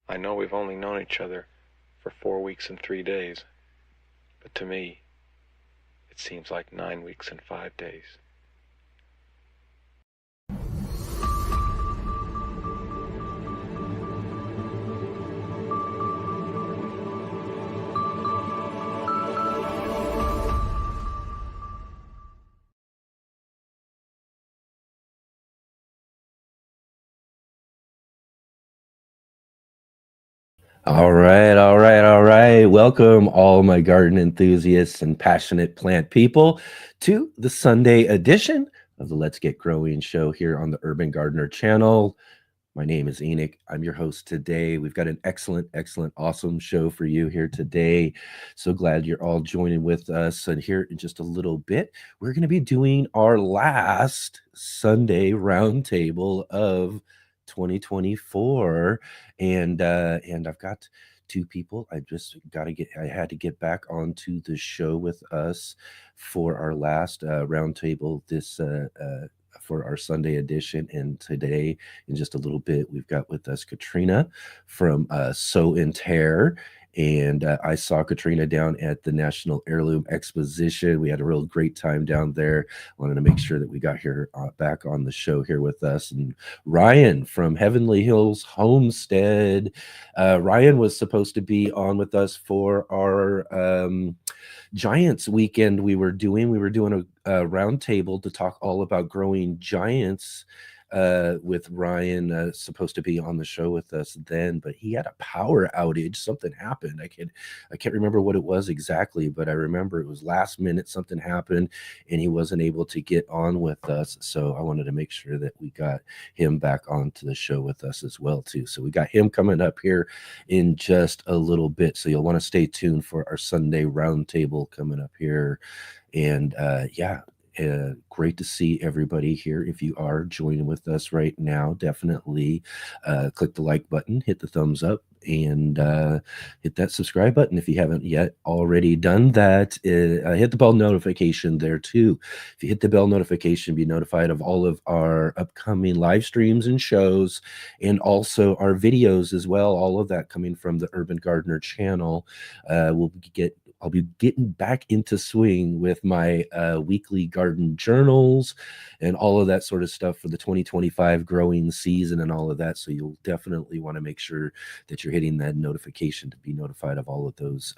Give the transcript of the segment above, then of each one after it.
I know we've only known each other for 4 weeks and 3 days, but to me, it seems like 9 weeks and 5 days. All right, all right, all right. Welcome, all my garden enthusiasts and passionate plant people, to the Sunday edition of the Let's Get Growing show here on the Urban Gardener channel. My name is Enoch. I'm your host today. We've got an excellent, excellent, awesome show for you here today. So glad you're all joining with us. And here in just a little bit, we're going to be doing our last Sunday roundtable of 2024. And I've got two people. I had to get back onto the show with us for our last roundtable for our Sunday edition. And today, in just a little bit, we've got with us Katrina from Sow and Tare. And I saw Katrina down at the National Heirloom Exposition. We had a real great time down there. Wanted to make sure that we got her back on the show here with us. And Ryan from Heavenly Hills Homestead. Ryan was supposed to be on with us for our Giants weekend we were doing a round table to talk all about growing giants with Ryan supposed to be on the show with us then, but he had a power outage. Something happened. I can't remember what it was exactly, but I remember it was last minute. Something happened, and he wasn't able to get on with us. So I wanted to make sure that we got him back onto the show with us as well too. So we got him coming up here in just a little bit. So you'll want to stay tuned for our Sunday roundtable coming up here. And great to see everybody here. If you are joining with us right now, definitely click the like button, hit the thumbs up, and hit that subscribe button if you haven't yet already done that. Hit the bell notification there too. If you hit the bell notification, be notified of all of our upcoming live streams and shows, and also our videos as well. All of that coming from the Urban Gardener channel. I'll be getting back into swing with my weekly garden journals and all of that sort of stuff for the 2025 growing season and all of that. So you'll definitely want to make sure that you're hitting that notification to be notified of all of those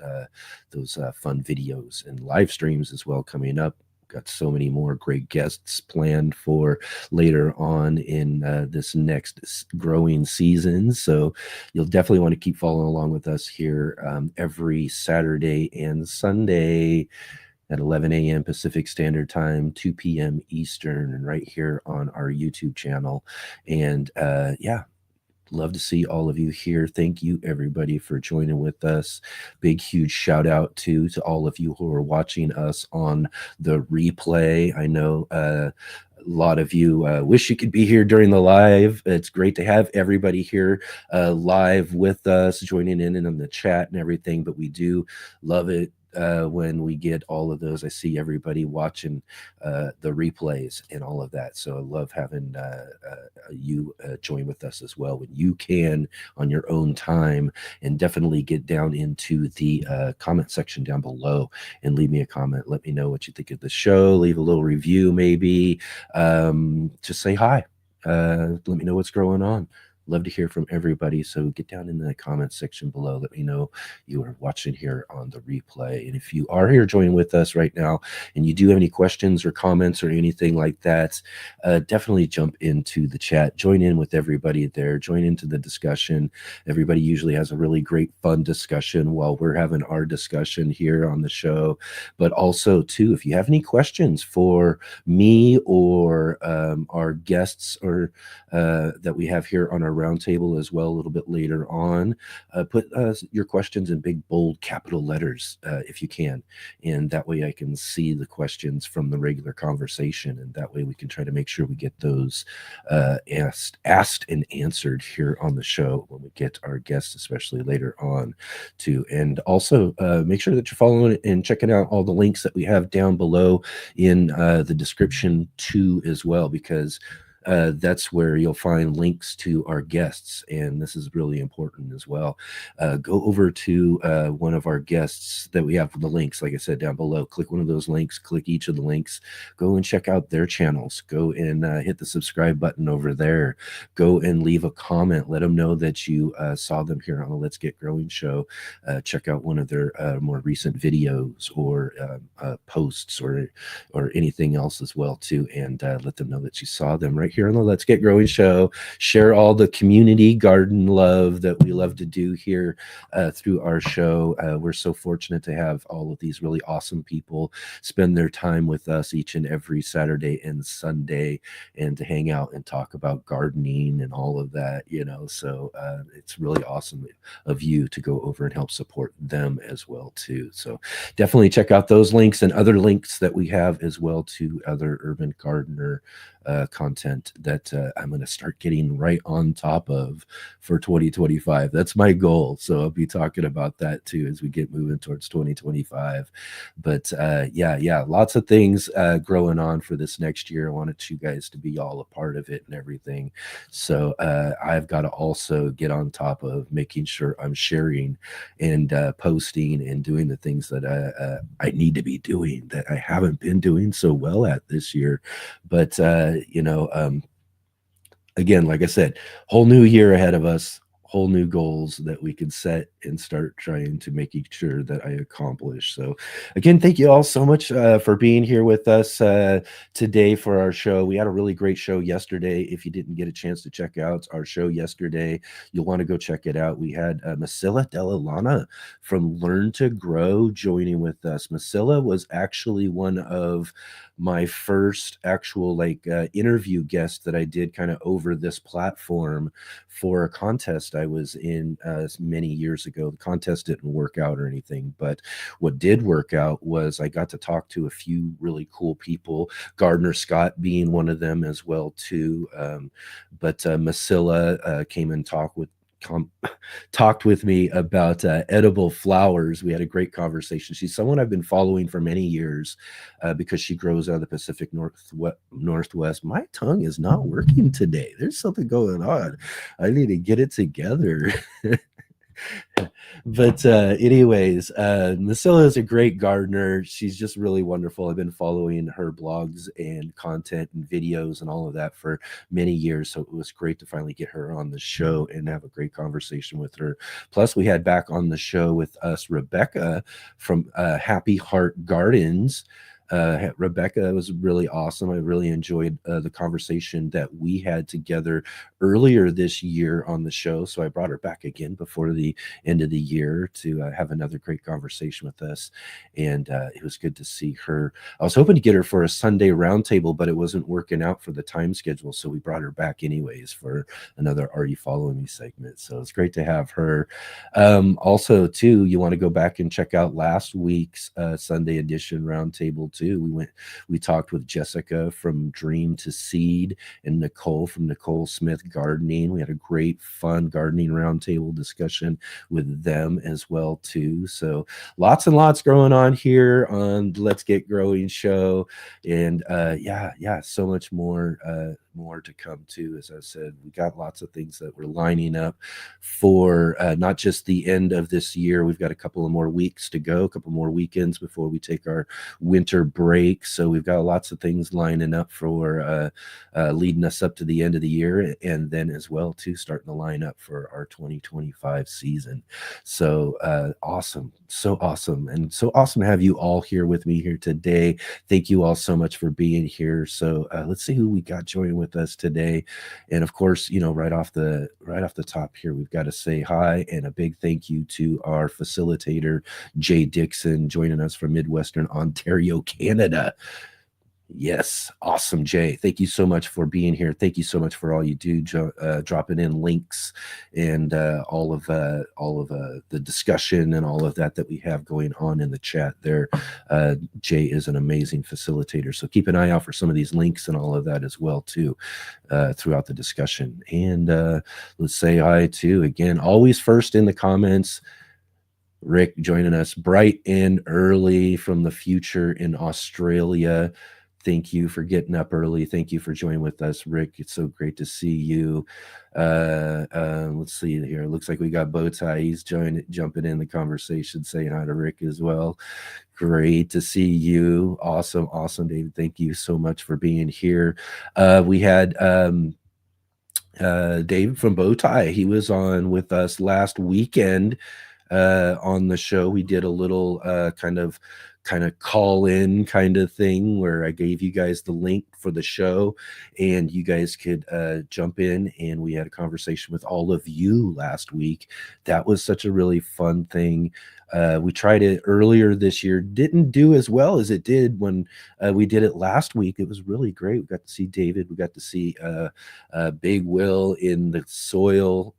fun videos and live streams as well coming up. Got so many more great guests planned for later on in this next growing season. So you'll definitely want to keep following along with us here every Saturday and Sunday at 11 a.m. Pacific Standard Time, 2 p.m. Eastern, and right here on our YouTube channel. And love to see all of you here. Thank you, everybody, for joining with us. Big, huge shout out to all of you who are watching us on the replay. I know a lot of you wish you could be here during the live. It's great to have everybody here live with us, joining in and on the chat and everything, but we do love it when we get all of those. I see everybody watching the replays and all of that. So I love having you join with us as well when you can on your own time, and definitely get down into the comment section down below and leave me a comment. Let me know what you think of the show. Leave a little review, maybe. Just say hi. Let me know what's going on. Love to hear from everybody. So get down in the comment section below. Let me know you are watching here on the replay. And if you are here joining with us right now and you do have any questions or comments or anything like that, definitely jump into the chat. Join in with everybody there. Join into the discussion. Everybody usually has a really great, fun discussion while we're having our discussion here on the show. But also, too, if you have any questions for me or our guests or that we have here on our roundtable as well a little bit later on, put your questions in big, bold, capital letters if you can. And that way I can see the questions from the regular conversation. And that way we can try to make sure we get those asked and answered here on the show when we get our guests, especially later on too. And also make sure that you're following and checking out all the links that we have down below in the description too as well, because that's where you'll find links to our guests. And this is really important as well. Go over to one of our guests that we have the links, like I said, down below. Click one of those links, click each of the links, go and check out their channels. Go and hit the subscribe button over there. Go and leave a comment. Let them know that you saw them here on the Let's Get Growing show. Check out one of their more recent videos or posts or anything else as well too, and let them know that you saw them right here on the Let's Get Growing show. Share all the community garden love that we love to do here through our show. We're so fortunate to have all of these really awesome people spend their time with us each and every Saturday and Sunday, and to hang out and talk about gardening and all of that, you know. So it's really awesome of you to go over and help support them as well too. So definitely check out those links and other links that we have as well to other urban gardener content that I'm going to start getting right on top of for 2025. That's my goal. So I'll be talking about that too as we get moving towards 2025. But yeah, lots of things growing on for this next year. I wanted you guys to be all a part of it and everything. So I've got to also get on top of making sure I'm sharing and posting and doing the things that I need to be doing that I haven't been doing so well at this year. But again, like I said, whole new year ahead of us, whole new goals that we can set and start trying to making sure that I accomplish. So again, thank you all so much for being here with us today for our show. We had a really great show yesterday. If you didn't get a chance to check out our show yesterday, you'll want to go check it out. We had Masilla Della Lana from Learn to Grow joining with us. Masilla was actually one of my first actual interview guest that I did kind of over this platform for a contest I was in many years ago. The contest didn't work out or anything, but what did work out was I got to talk to a few really cool people, Gardner Scott being one of them as well too. But Masilla came and talked with me about edible flowers. We had a great conversation. She's someone I've been following for many years because she grows out of the Pacific Northwest. My tongue is not working today. There's something going on. I need to get it together. But anyways, Masilla is a great gardener. She's just really wonderful. I've been following her blogs and content and videos and all of that for many years. So it was great to finally get her on the show and have a great conversation with her. Plus, we had back on the show with us Rebecca from Happy Heart Gardens. Rebecca was really awesome. I really enjoyed the conversation that we had together earlier this year on the show. So I brought her back again before the end of the year to have another great conversation with us. And it was good to see her. I was hoping to get her for a Sunday roundtable, but it wasn't working out for the time schedule. So we brought her back anyways for another Are You Following Me segment. So it's great to have her. Also, too, you want to go back and check out last week's Sunday edition roundtable too. We talked with Jessica from Dream to Seed and Nicole from Nicole Smith Gardening. We had a great fun gardening roundtable discussion with them as well too. So lots and lots going on here on the Let's Get Growing show. And yeah, so much more to come too. As I said, we got lots of things that we're lining up for not just the end of this year. We've got a couple of more weeks to go, a couple more weekends before we take our winter break. So we've got lots of things lining up for leading us up to the end of the year, and then as well too starting to line up for our 2025 season. So awesome, so awesome, and so awesome to have you all here with me here today. Thank you all so much for being here. So let's see who we got joining with us today. And of course, you know, right off the top here, we've got to say hi and a big thank you to our facilitator, Jay Dixon, joining us from Midwestern Ontario, Canada. Yes, awesome, Jay. Thank you so much for being here. Thank you so much for all you do, dropping in links and all of the discussion and all of that we have going on in the chat there. Jay is an amazing facilitator, so keep an eye out for some of these links and all of that as well too throughout the discussion. And let's say hi to, again, always first in the comments, Rick joining us bright and early from the future in Australia. thank you for getting up early. Thank you for joining with us, Rick. It's so great to see you. Let's see here. It looks like we got Bowtie. He's jumping in the conversation, saying hi to Rick as well. Great to see you. Awesome, David. Thank you so much for being here. We had David from Bowtie. He was on with us last weekend on the show. We did a little kind of call in kind of thing where I gave you guys the link for the show and you guys could jump in, and we had a conversation with all of you last week. That was such a really fun thing. We tried it earlier this year, didn't do as well as it did when we did it last week. It was really great. We got to see David. We got to see Big Will in the soil.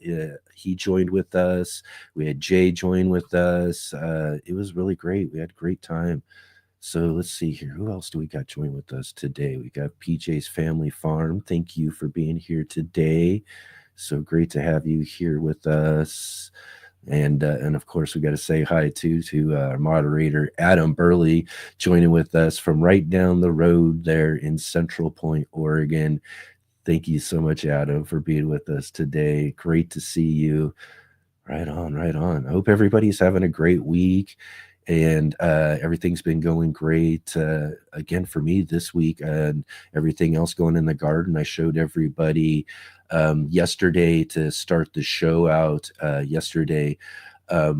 He joined with us. We had Jay join with us. It was really great. We had a great time. So let's see here. Who else do we got join with us today? We got PJ's Family Farm. Thank you for being here today. So great to have you here with us. And of course, we got to say hi to our moderator, Adam Burley, joining with us from right down the road there in Central Point, Oregon. Thank you so much, Adam, for being with us today. Great to see you. Right on. I hope everybody's having a great week and everything's been going great. Again, for me this week and everything else going in the garden. I showed everybody yesterday to start the show out. Yesterday, I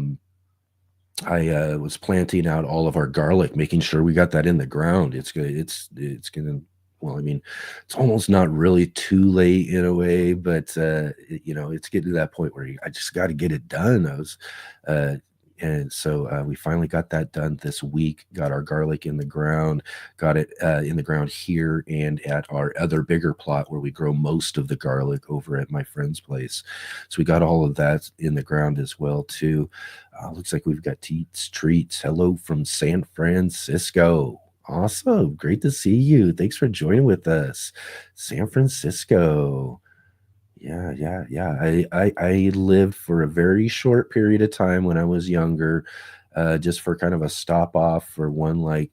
was planting out all of our garlic, making sure we got that in the ground. It's gonna. Well, I mean, it's almost not really too late in a way, but it's getting to that point where I just got to get it done. And so we finally got that done this week, got our garlic in the ground, got it in the ground here and at our other bigger plot where we grow most of the garlic over at my friend's place. So we got all of that in the ground as well, too. Looks like we've got Teats Treats. Hello from San Francisco. Awesome. Great to see you. Thanks for joining with us. San Francisco. Yeah. I lived for a very short period of time when I was younger, just for kind of a stop off for one like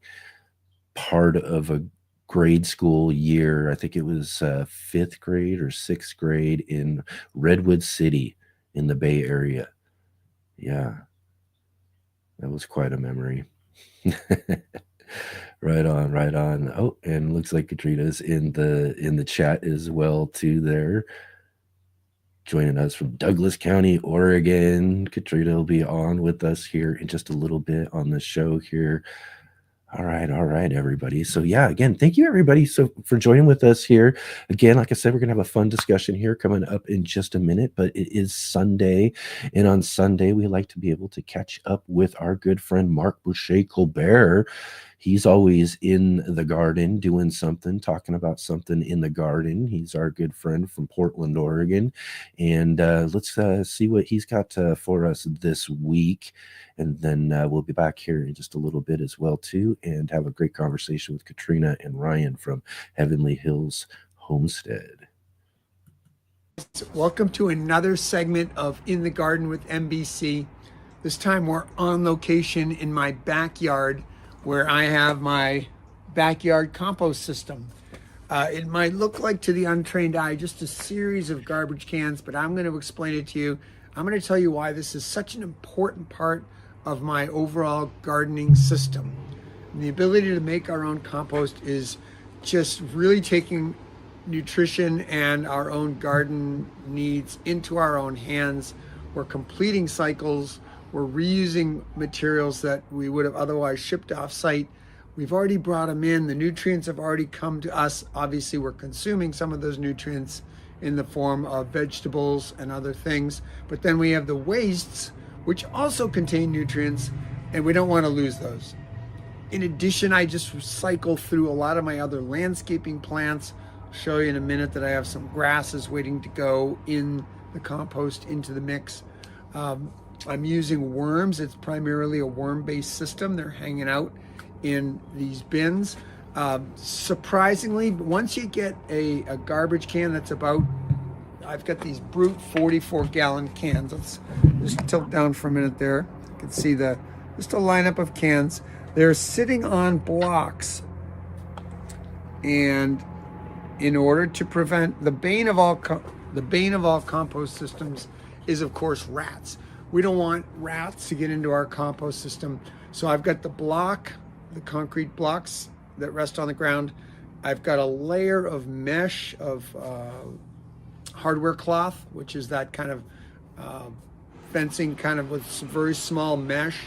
part of a grade school year. I think it was fifth grade or sixth grade in Redwood City in the Bay Area. Yeah, that was quite a memory. Right on. Oh, and looks like Katrina's in the chat as well too there. Joining us from Douglas County, Oregon. Katrina will be on with us here in just a little bit on the show here. All right, everybody. So yeah, again, thank you everybody for joining with us here. Again, like I said, we're gonna have a fun discussion here coming up in just a minute, but it is Sunday, and on Sunday we like to be able to catch up with our good friend Mark Boucher Colbert. He's always in the garden doing something, talking about something in the garden. He's our good friend from Portland, Oregon, and let's see what he's got for us this week. And then we'll be back here in just a little bit as well, too, and have a great conversation with Katrina and Ryan from Heavenly Hills Homestead. Welcome to another segment of In the Garden with MBC. This time we're on location in my backyard where I have my backyard compost system. It might look like to the untrained eye just a series of garbage cans, but I'm going to explain it to you. I'm going to tell you why this is such an important part of my overall gardening system. And the ability to make our own compost is just really taking nutrition and our own garden needs into our own hands. We're completing cycles. We're reusing materials that we would have otherwise shipped off site. We've already brought them in. The nutrients have already come to us. Obviously, we're consuming some of those nutrients in the form of vegetables and other things. But then we have the wastes, which also contain nutrients, and we don't want to lose those. In addition, I just cycle through a lot of my other landscaping plants. I'll show you in a minute that I have some grasses waiting to go in the compost into the mix. I'm using worms. It's primarily a worm-based system. They're hanging out in these bins. Surprisingly, once you get a garbage can that's about, I've got these brute 44-gallon cans. Let's just tilt down for a minute there. You can see just a lineup of cans. They're sitting on blocks. And in order to prevent the bane of all compost systems is, of course, rats. We don't want rats to get into our compost system. So I've got the concrete blocks that rest on the ground. I've got a layer of mesh of hardware cloth, which is that kind of fencing kind of with some very small mesh,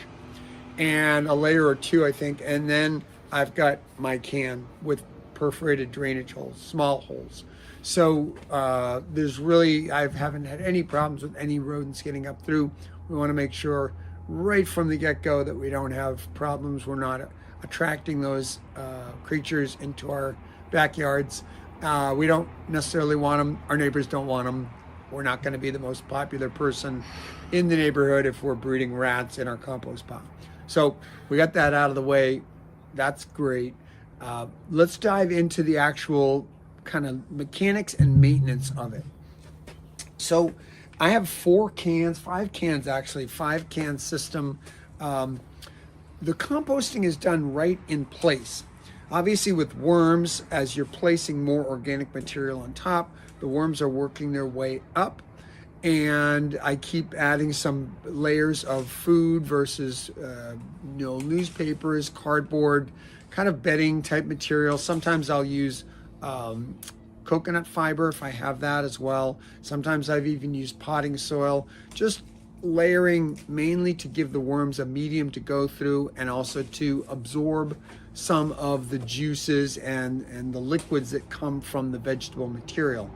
and a layer or two, I think. And then I've got my can with perforated drainage holes, small holes. So I haven't had any problems with any rodents getting up through. We want to make sure right from the get-go that we don't have problems. We're not attracting those creatures into our backyards. We don't necessarily want them. Our neighbors don't want them. We're not going to be the most popular person in the neighborhood if we're breeding rats in our compost pile. So we got that out of the way. That's great. Let's dive into the actual kind of mechanics and maintenance of it. So I have 5 can system. The composting is done right in place. Obviously with worms, as you're placing more organic material on top, the worms are working their way up, and I keep adding some layers of food versus newspapers, cardboard, kind of bedding type material. Sometimes I'll use coconut fiber if I have that as well. Sometimes I've even used potting soil, just layering mainly to give the worms a medium to go through and also to absorb some of the juices and the liquids that come from the vegetable material.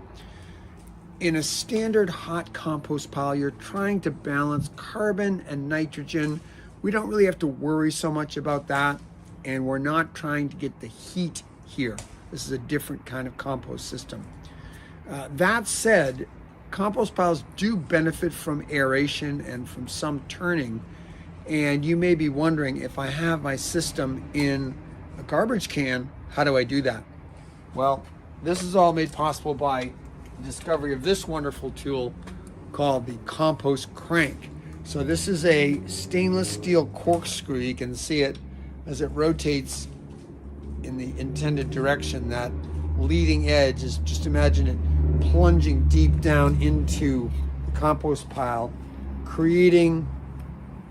In a standard hot compost pile, you're trying to balance carbon and nitrogen. We don't really have to worry so much about that, and we're not trying to get the heat here. This is a different kind of compost system. That said, compost piles do benefit from aeration and from some turning. And you may be wondering, if I have my system in a garbage can, how do I do that? Well, this is all made possible by the discovery of this wonderful tool called the compost crank. So this is a stainless steel corkscrew. You can see it as it rotates in the intended direction. That leading edge is, just imagine it plunging deep down into the compost pile, creating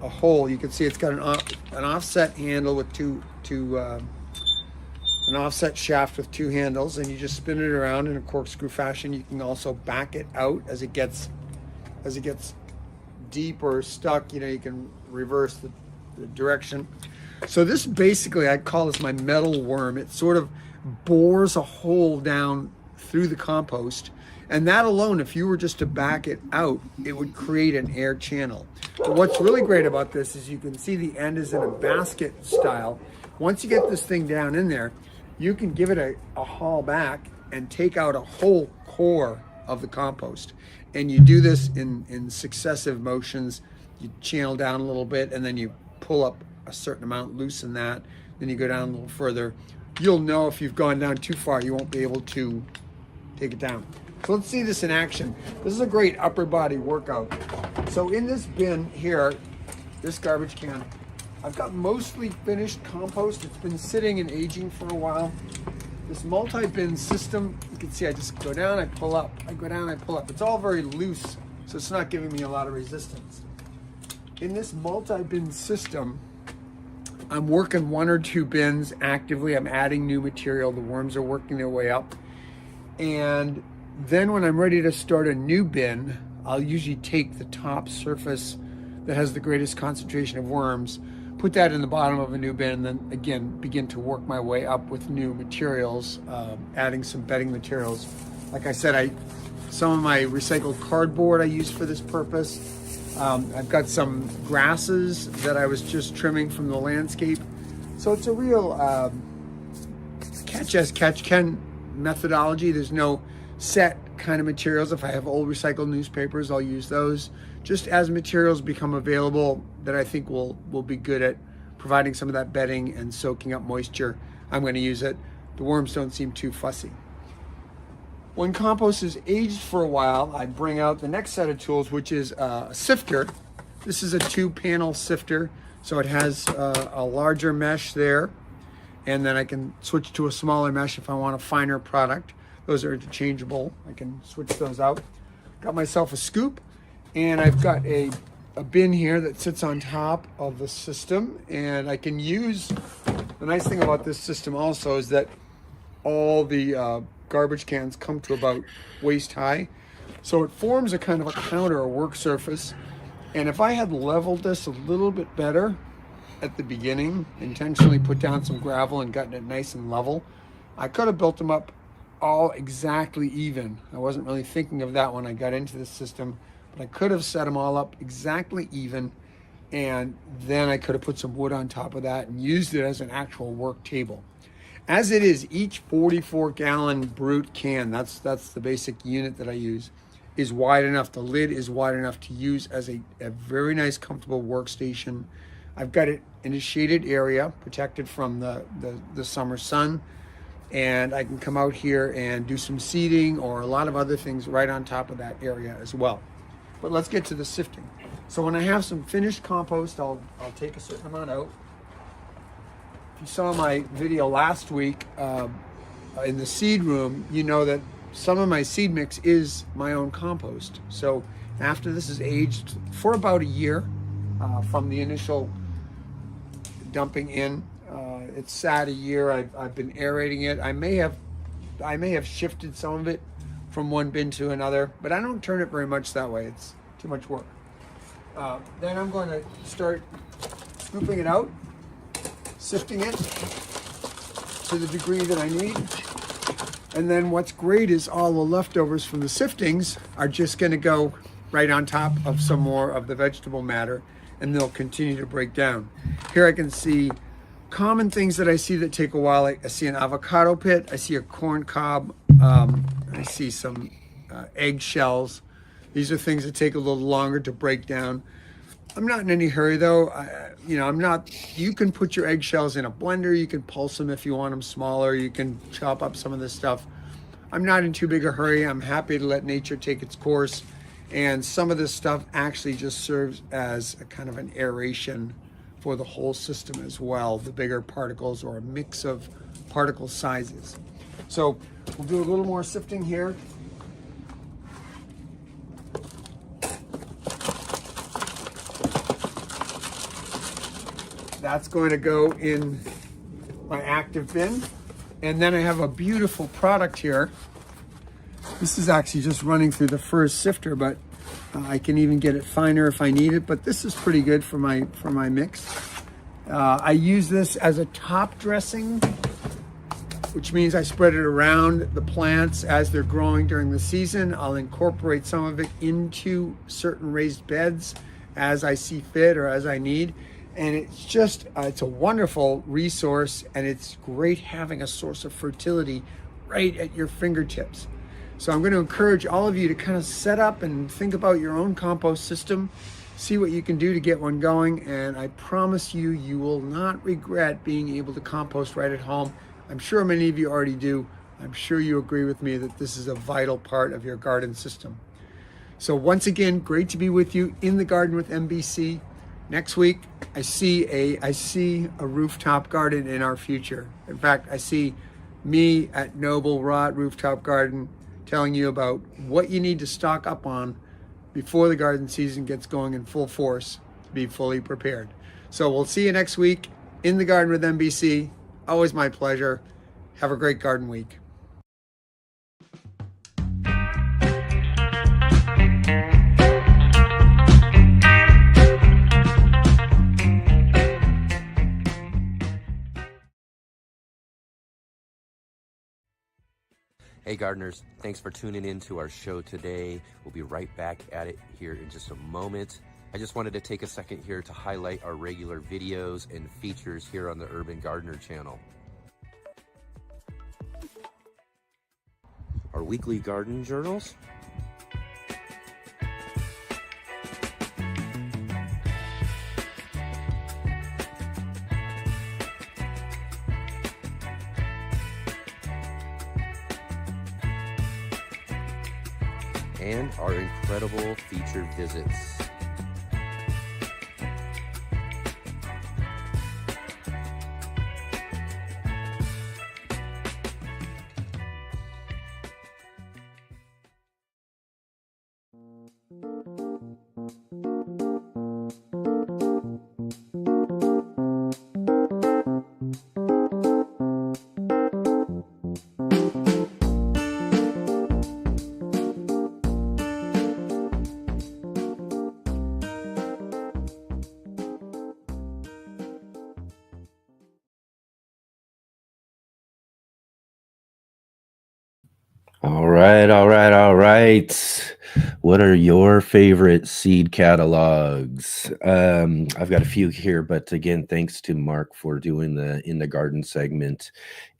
a hole. You can see it's got an offset handle with an offset shaft with 2 handles, and you just spin it around in a corkscrew fashion. You can also back it out as it gets deep or stuck. You can reverse the direction. So this basically, I call this my metal worm. It sort of bores a hole down through the compost, and that alone, if you were just to back it out, it would create an air channel. But what's really great about this is you can see the end is in a basket style. Once you get this thing down in there, you can give it a haul back and take out a whole core of the compost. And you do this in successive motions. You channel down a little bit, and then you pull up a certain amount, loosen that, then you go down a little further. You'll know if you've gone down too far, you won't be able to take it down. So let's see this in action. This is a great upper body workout. So in this bin here, this garbage can, I've got mostly finished compost. It's been sitting and aging for a while. This multi-bin system, you can see I just go down, I pull up, I go down, I pull up. It's all very loose, so it's not giving me a lot of resistance. In this multi-bin system, I'm working 1 or 2 bins actively. I'm adding new material. The worms are working their way up. And then when I'm ready to start a new bin, I'll usually take the top surface that has the greatest concentration of worms, put that in the bottom of a new bin, and then again begin to work my way up with new materials, adding some bedding materials. Like I said, some of my recycled cardboard I use for this purpose. I've got some grasses that I was just trimming from the landscape. So it's a real catch as catch can methodology. There's no set kind of materials. If I have old recycled newspapers, I'll use those. Just as materials become available that I think will be good at providing some of that bedding and soaking up moisture, I'm going to use it. The worms don't seem too fussy. When compost is aged for a while, I bring out the next set of tools, which is a sifter. This is a 2-panel sifter, so it has a larger mesh there, and then I can switch to a smaller mesh if I want a finer product. Those are interchangeable. I can switch those out. Got myself a scoop, and I've got a bin here that sits on top of the system, and I can use, the nice thing about this system also is that all the garbage cans come to about waist high. So it forms a kind of a counter or work surface. And if I had leveled this a little bit better at the beginning, intentionally put down some gravel and gotten it nice and level, I could have built them up all exactly even. I wasn't really thinking of that when I got into the system, but I could have set them all up exactly even, and then I could have put some wood on top of that and used it as an actual work table. As it is, each 44-gallon brute can, that's the basic unit that I use, is wide enough. The lid is wide enough to use as a very nice, comfortable workstation. I've got it in a shaded area, protected from the summer sun, and I can come out here and do some seeding or a lot of other things right on top of that area as well. But let's get to the sifting. So when I have some finished compost, I'll take a certain amount out. If you saw my video last week in the seed room, you know that some of my seed mix is my own compost. So after this is aged for about a year from the initial dumping in, it's sat a year. I've been aerating it. I may have shifted some of it from one bin to another, but I don't turn it very much that way. It's too much work. Then I'm going to start scooping it out, sifting it to the degree that I need. And then what's great is all the leftovers from the siftings are just going to go right on top of some more of the vegetable matter, and they'll continue to break down. Here I can see common things that I see that take a while. I see an avocado pit, I see a corn cob, I see some egg shells. These are things that take a little longer to break down. I'm not in any hurry though. You can put your eggshells in a blender. You can pulse them if you want them smaller. You can chop up some of this stuff. I'm not in too big a hurry. I'm happy to let nature take its course. And some of this stuff actually just serves as a kind of an aeration for the whole system as well, the bigger particles or a mix of particle sizes. So we'll do a little more sifting here. That's going to go in my active bin. And then I have a beautiful product here. This is actually just running through the first sifter, but I can even get it finer if I need it. But this is pretty good for my mix. I use this as a top dressing, which means I spread it around the plants as they're growing during the season. I'll incorporate some of it into certain raised beds as I see fit or as I need. And it's just, it's a wonderful resource, and it's great having a source of fertility right at your fingertips. So I'm going to encourage all of you to kind of set up and think about your own compost system, see what you can do to get one going, and I promise you, you will not regret being able to compost right at home. I'm sure many of you already do. I'm sure you agree with me that this is a vital part of your garden system. So once again, great to be with you in the garden with MBC. Next week, I see a rooftop garden in our future. In fact, I see me at Noble Rot Rooftop Garden telling you about what you need to stock up on before the garden season gets going in full force to be fully prepared. So we'll see you next week in the garden with MBC. Always my pleasure. Have a great garden week. Hey gardeners, thanks for tuning in to our show today. We'll be right back at it here in just a moment. I just wanted to take a second here to highlight our regular videos and features here on the Urban Gardener channel. Our weekly garden journals, and our incredible featured visits. All right, all right, all right. What are your favorite seed catalogs? I've got a few here, but again, thanks to Mark for doing the in the garden segment,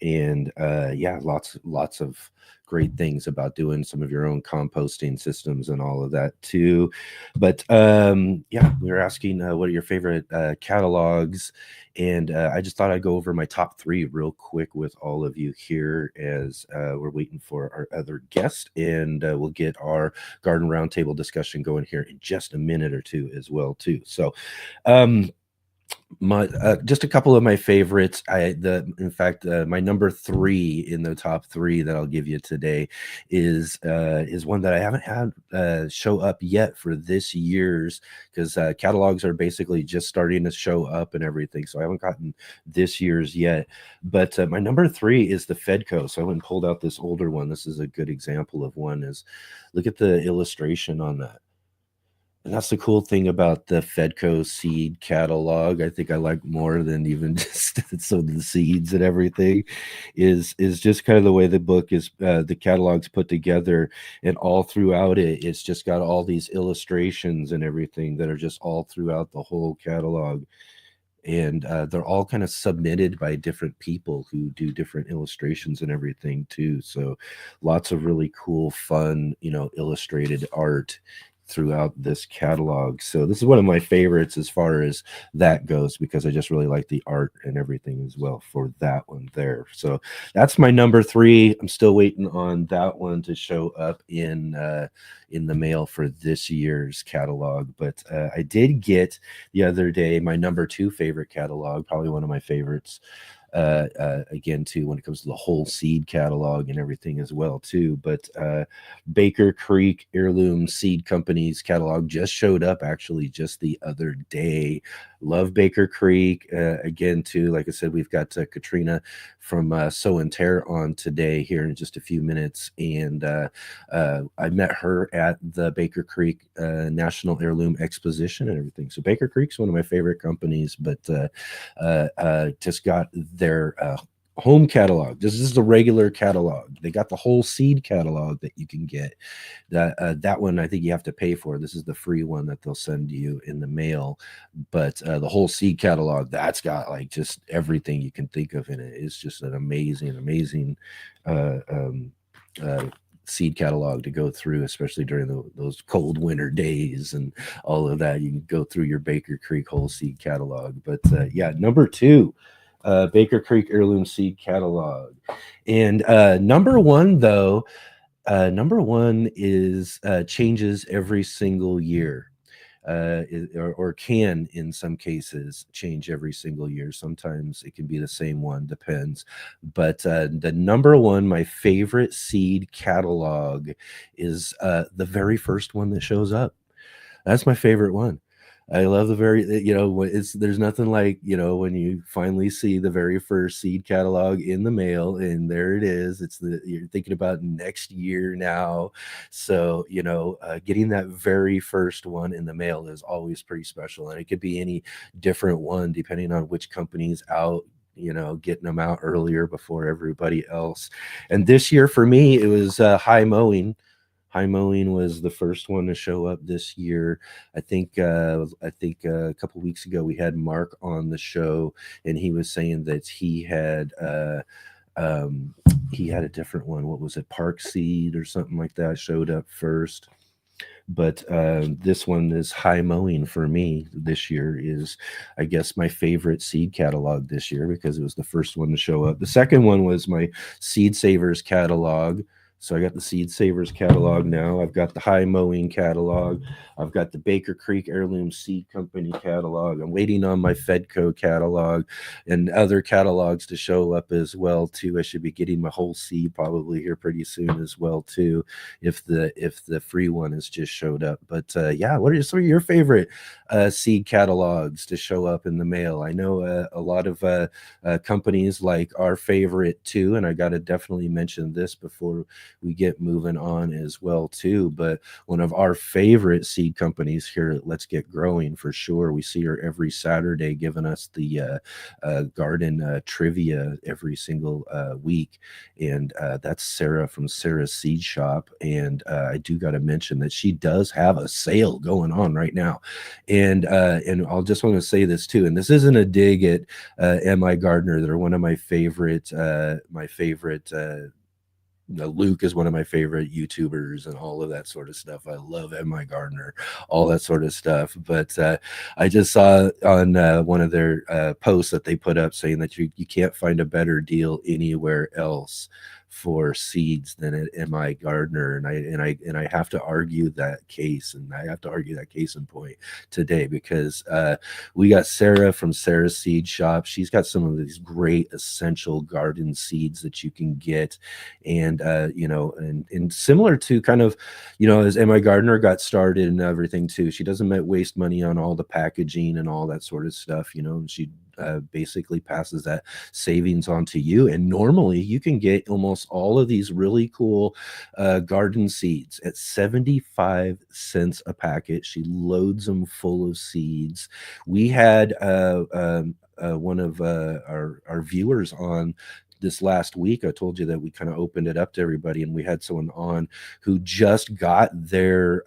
and yeah, lots of great things about doing some of your own composting systems and all of that too. But yeah, we were asking what are your favorite catalogs, and I just thought I'd go over my top three real quick with all of you here as we're waiting for our other guest, and we'll get our garden roundtable discussion going here in just a minute or two as well too. So um, my just a couple of my favorites. In fact my number three in the top three that I'll give you today is one that I haven't had show up yet for this year's, because catalogs are basically just starting to show up and everything, so I haven't gotten this year's yet. But my number three is the Fedco. So I went and pulled out this older one. This is a good example of one. Is look at the illustration on that. And that's the cool thing about the Fedco seed catalog. I think I like more than even just some of the seeds and everything is just kind of the way the book is, the catalog's put together, and all throughout it, it's just got all these illustrations and everything that are just all throughout the whole catalog. And they're all kind of submitted by different people who do different illustrations and everything too. So lots of really cool, fun, illustrated art throughout this catalog. So this is one of my favorites as far as that goes, because I just really like the art and everything as well for that one there. So that's my number three. I'm still waiting on that one to show up in the mail for this year's catalog. But I did get the other day my number two favorite catalog, probably one of my favorites. Again too, when it comes to the whole seed catalog and everything as well too. But Baker Creek Heirloom Seed Company's catalog just showed up actually just the other day. Love Baker Creek. Again too, like I said, we've got Katrina from Sow and Tare on today here in just a few minutes, and I met her at the Baker Creek National Heirloom Exposition and everything. So Baker Creek's one of my favorite companies, but just got their home catalog. This is the regular catalog. They got the whole seed catalog that you can get. That one I think you have to pay for. This is the free one that they'll send you in the mail. But the whole seed catalog, that's got like just everything you can think of in it. It's just an amazing seed catalog to go through, especially during those cold winter days and all of that. You can go through your Baker Creek whole seed catalog. But yeah, number two, Baker Creek Heirloom Seed Catalog. And number one, though, number one is changes every single year. Or can in some cases change every single year. Sometimes it can be the same one, depends. But the number one, my favorite seed catalog is the very first one that shows up. That's my favorite one. I love the very, there's nothing like, when you finally see the very first seed catalog in the mail, and there it is. You're thinking about next year now. So, getting that very first one in the mail is always pretty special. And it could be any different one depending on which company's out, getting them out earlier before everybody else. And this year for me, it was High Mowing. High Mowing was the first one to show up this year. I think a couple weeks ago we had Mark on the show, and he was saying that he had a different one. What was it? Park Seed or something like that showed up first. But this one is High Mowing for me this year is, I guess, my favorite seed catalog this year because it was the first one to show up. The second one was my Seed Savers catalog. So I got the Seed Savers catalog now. I've got the High Mowing catalog. I've got the Baker Creek Heirloom Seed Company catalog. I'm waiting on my Fedco catalog and other catalogs to show up as well too. I should be getting my whole seed probably here pretty soon as well too, if the free one has just showed up. But yeah, what are some of your favorite seed catalogs to show up in the mail? I know a lot of companies like our favorite too, and I got to definitely mention this before we get moving on as well too. But one of our favorite seed companies here at Let's Get Growing, for sure. We see her every Saturday giving us the garden trivia every single week, and that's Sarah from Sarah's Seed Shop. And I do got to mention that she does have a sale going on right now, and I'll just want to say this too, and this isn't a dig at M.I. Gardner. They're one of my favorite Luke is one of my favorite YouTubers and all of that sort of stuff. I love M.I. Gardner, all that sort of stuff. But I just saw on one of their posts that they put up saying that you can't find a better deal anywhere else for seeds than at M.I. Gardner, and I have to argue that case, and I have to argue that case in point today, because we got Sarah from Sarah's Seed Shop. She's got some of these great essential garden seeds that you can get, and and similar to kind of, as M.I. Gardner got started and everything too. She doesn't waste money on all the packaging and all that sort of stuff. She basically passes that savings on to you, and normally you can get almost all of these really cool garden seeds at 75 cents a packet. She loads them full of seeds. We had one of our viewers on this last week. I told you that we kind of opened it up to everybody, and we had someone on who just got their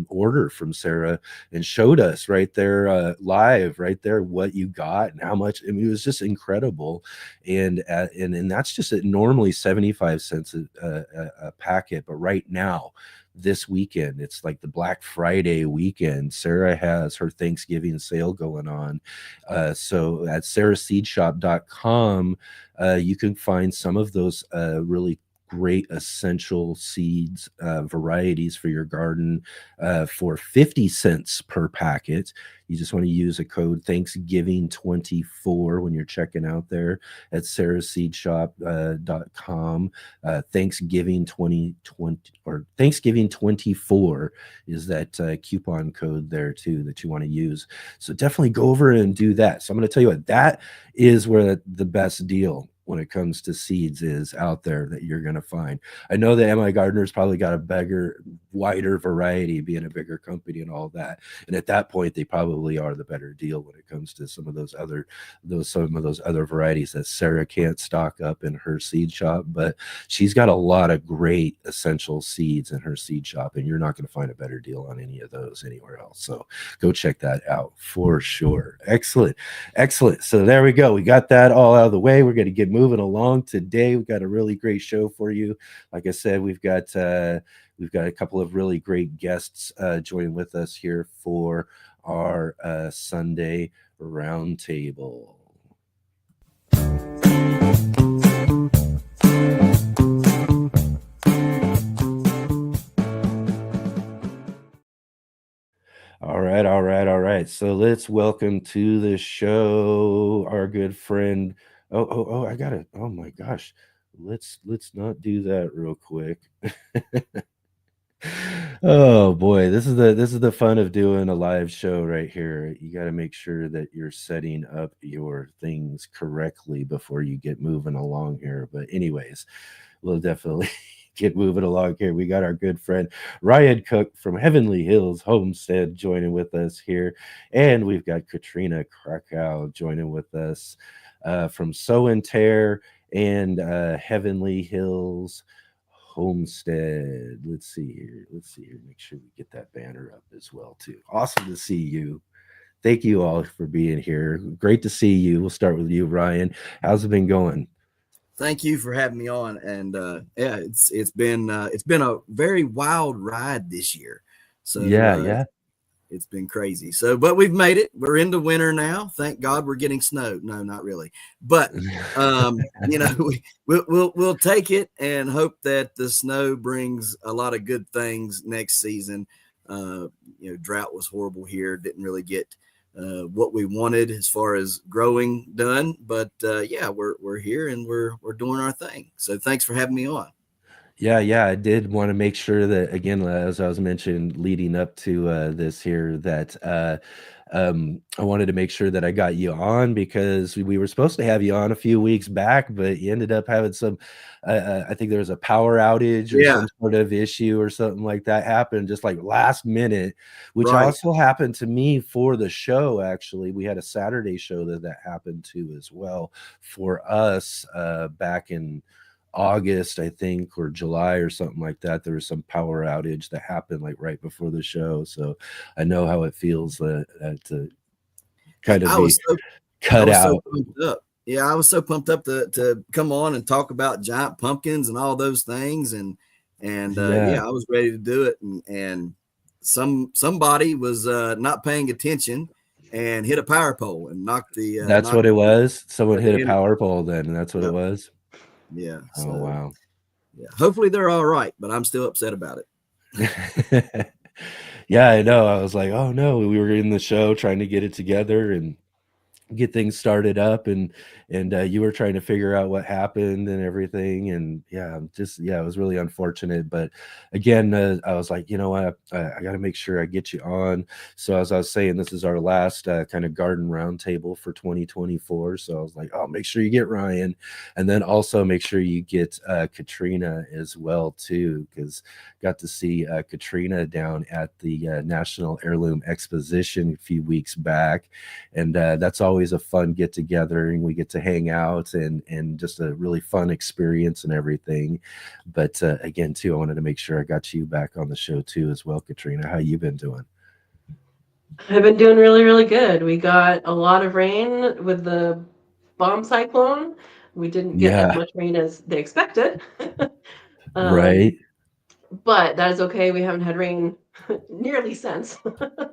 order from Sarah and showed us right there live right there what you got and how much. I mean, it was just incredible. And that's just at normally 75 cents a packet, but right now, this weekend, it's like the Black Friday weekend, Sarah has her Thanksgiving sale going on. So at sarahseedshop.com, you can find some of those really great essential seeds varieties for your garden for 50 cents per packet. You just want to use a code Thanksgiving24 when you're checking out there at sarahseedshop.com. Thanksgiving 2020 or Thanksgiving24 is that coupon code there too that you want to use. So definitely go over and do that. So I'm going to tell you what, that is where the best deal when it comes to seeds is out there that you're going to find. I know that M.I. Gardner's probably got a bigger, wider variety, being a bigger company and all that. And at that point, they probably are the better deal when it comes to some of those other varieties that Sarah can't stock up in her seed shop. But she's got a lot of great essential seeds in her seed shop, and you're not going to find a better deal on any of those anywhere else. So go check that out for sure. Excellent. So there we go. We got that all out of the way. We're going to get moving along today. We've got a really great show for you. Like I said, we've got a couple of really great guests joining with us here for our Sunday Roundtable. All right. So let's welcome to the show our good friend. Oh, I got it. Oh my gosh. Let's not do that real quick. Oh boy, this is the fun of doing a live show right here. You got to make sure that you're setting up your things correctly before you get moving along here. But anyways, we'll definitely get moving along here. We got our good friend Ryan Cook from Heavenly Hills Homestead joining with us here, and we've got Katrina Krakow joining with us from Sow and Tare and Heavenly Hills Homestead. Let's see here. Make sure we get that banner up as well too. Awesome to see you. Thank you all for being here. Great to see you. We'll start with you, Ryan. How's it been going? Thank you for having me on. And yeah, it's been a very wild ride this year. So yeah. It's been crazy. So, but we've made it. We're into winter now. Thank God we're getting snow. No, not really. But we'll take it and hope that the snow brings a lot of good things next season. Drought was horrible here. Didn't really get what we wanted as far as growing done. But yeah, we're here and we're doing our thing. So thanks for having me on. Yeah. I did want to make sure that, again, as I was mentioning leading up to this here, that I wanted to make sure that I got you on because we were supposed to have you on a few weeks back, but you ended up having some, I think there was a power outage or Yeah, some sort of issue or something like that happened just like last minute, which right. also happened to me for the show. Actually, we had a Saturday show that happened to as well for us back in August, I think, or July or something like that. There was some power outage that happened like right before the show. So I know how it feels to Hey, kind of be I cut was so out. pumped up. Yeah, I was so pumped up to come on and talk about giant pumpkins and all those things, and Yeah, yeah, I was ready to do it, and somebody was not paying attention and hit a power pole and that's what knocked it was. Someone hit the a internet. power pole then, and that's what it Yep. was. Yeah. Oh, So wow. yeah, hopefully they're all right, but I'm still upset about it. Yeah, I know. I was like, oh no, we were in the show trying to get it together and get things started up, and you were trying to figure out what happened and everything, and yeah, it was really unfortunate. But again, I was like, you know what, I got to make sure I get you on. So as I was saying, this is our last kind of garden roundtable for 2024, so I was like, oh, make sure you get Ryan, and then also make sure you get Katrina as well too, because got to see Katrina down at the National Heirloom Exposition a few weeks back, and that's always a fun get together, and we get to hang out and just a really fun experience and everything. But again, too, I wanted to make sure I got you back on the show too as well, Katrina. How you been doing? I've been doing really, really good. We got a lot of rain with the bomb cyclone. We didn't get as Yeah, much rain as they expected. um, right. but that is okay. We haven't had rain nearly since.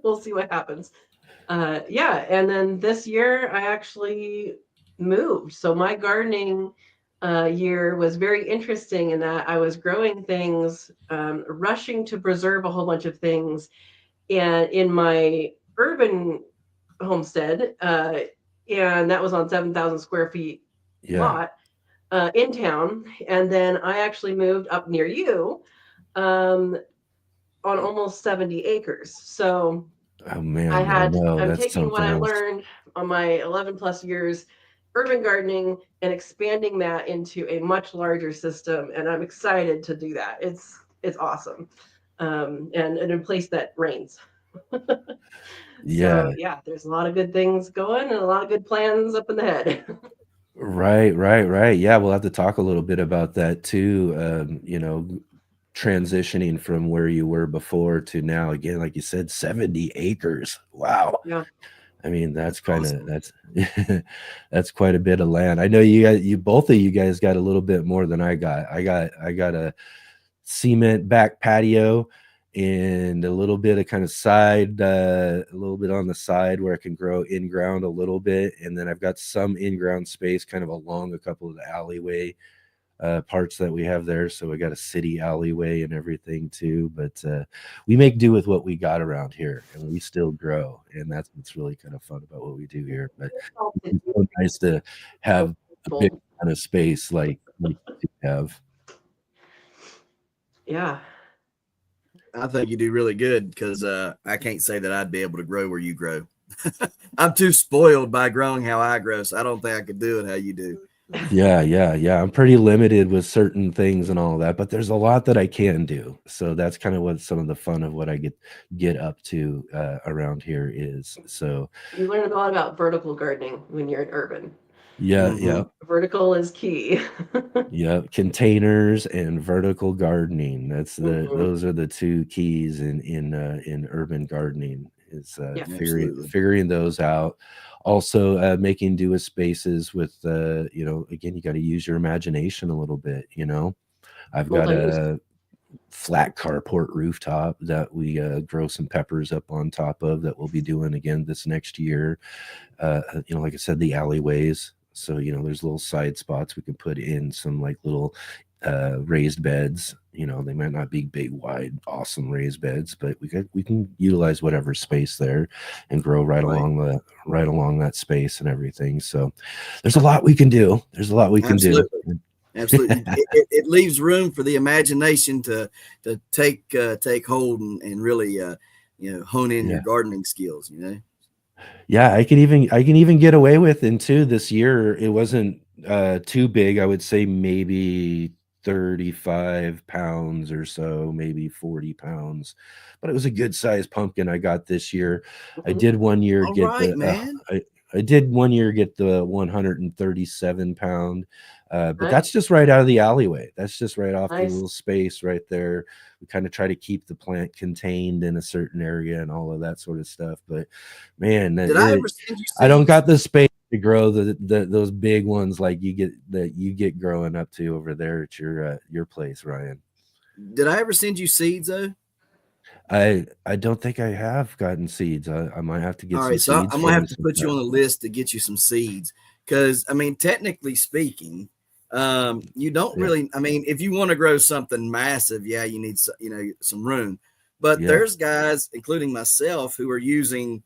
We'll see what happens. Yeah, and then this year I actually moved. So my gardening year was very interesting in that I was growing things, rushing to preserve a whole bunch of things, and in my urban homestead, and that was on 7,000 square feet Yeah. lot in town. And then I actually moved up near you um, on almost 70 acres. So Oh man, I know I'm that's taking what something I else. learned on my 11 plus years urban gardening and expanding that into a much larger system. And I'm excited to do that. It's awesome. And in a place that rains. Yeah. So yeah, there's a lot of good things going and a lot of good plans up in the head. Right, right, right. Yeah, we'll have to talk a little bit about that too. Transitioning from where you were before to now, again, like you said, 70 acres. Wow. Yeah. I mean, that's That's kind of awesome. that's quite a bit of land. I know you both of you guys got a little bit more than I got. I got a cement back patio and a little bit of kind of side, a little bit on the side where I can grow in ground a little bit, and then I've got some in ground space kind of along a couple of the alleyway parts that we have there. So we got a city alleyway and everything too, but we make do with what we got around here, and we still grow, and that's what's really kind of fun about what we do here. But it's so nice to have a big kind of space like you have. Yeah. I think you do really good because I can't say that I'd be able to grow where you grow. I'm too spoiled by growing how I grow, so I don't think I could do it how you do. Yeah. I'm pretty limited with certain things and all that, but there's a lot that I can do. So that's kind of what some of the fun of what I get up to around here is. So You learn a lot about vertical gardening when you're in urban. yeah, Mm-hmm. Vertical is key. yeah, containers and vertical gardening. Mhm. Those are the two keys in urban gardening is Yeah. Absolutely. figuring those out. Also, making do with spaces with again, you got to use your imagination a little bit. I've got Multi-use. a flat carport rooftop that we grow some peppers up on top of that we'll be doing again this next year. Like I said, the alleyways. So, there's little side spots we can put in some like little raised beds. They might not be big, wide, awesome raised beds, but we can utilize whatever space there and grow right Right. along that space and everything. So there's a lot we can do. There's a lot we can do. Absolutely. Absolutely. It leaves room for the imagination to take hold and really hone in your Yeah. gardening skills. Yeah, I can even get away with in two this year. It wasn't too big. I would say maybe 35 pounds or so, maybe 40 pounds. But it was a good sized pumpkin I got this year. I Mhm. did one year All get right, the man. I did one year get the 137 pound. But Nice. that's just right out of the alleyway. That's just right off the Nice. little space right there. We kind of try to keep the plant contained in a certain area and all of that sort of stuff. But man, Did I ever send you I don't seeds? got the space to grow those big ones like you get growing up to over there at your place, Ryan. Did I ever send you seeds though? I don't think I have gotten seeds. I might have to get All some right, so seeds I'm gonna from you have to put you on sometime. the list to get you some seeds because I mean, technically speaking, you don't Yeah, really. I mean, if you want to grow something massive, yeah, you need some room. But yeah, there's guys, including myself, who are using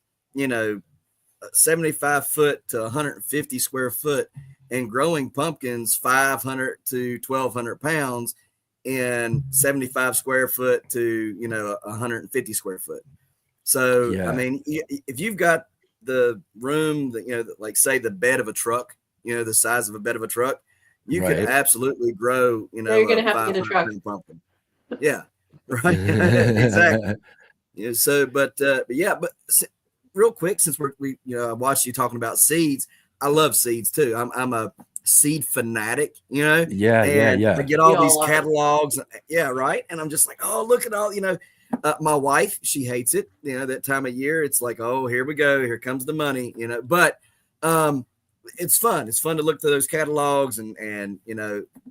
75 foot to 150 square foot and growing pumpkins 500 to 1,200 pounds in 75 square foot to 150 square foot. So, I yeah. mean, if you've got the room that, like say the bed of a truck, the size of a bed of a truck, you could Right. absolutely grow, Yeah, you're a gonna have to get a 500 truck. pound pumpkin. Yeah. Right. Exactly. Yeah. So, but yeah, but real quick, since I watched you talking about seeds, I love seeds too. I'm a seed fanatic, Yeah, yeah, and I yeah. get We all these all are. catalogs. Yeah. Right. And I'm just like, oh, look at all, my wife, she hates it. That time of year, it's like, oh, here we go. Here comes the money, but, it's fun. It's fun to look through those catalogs and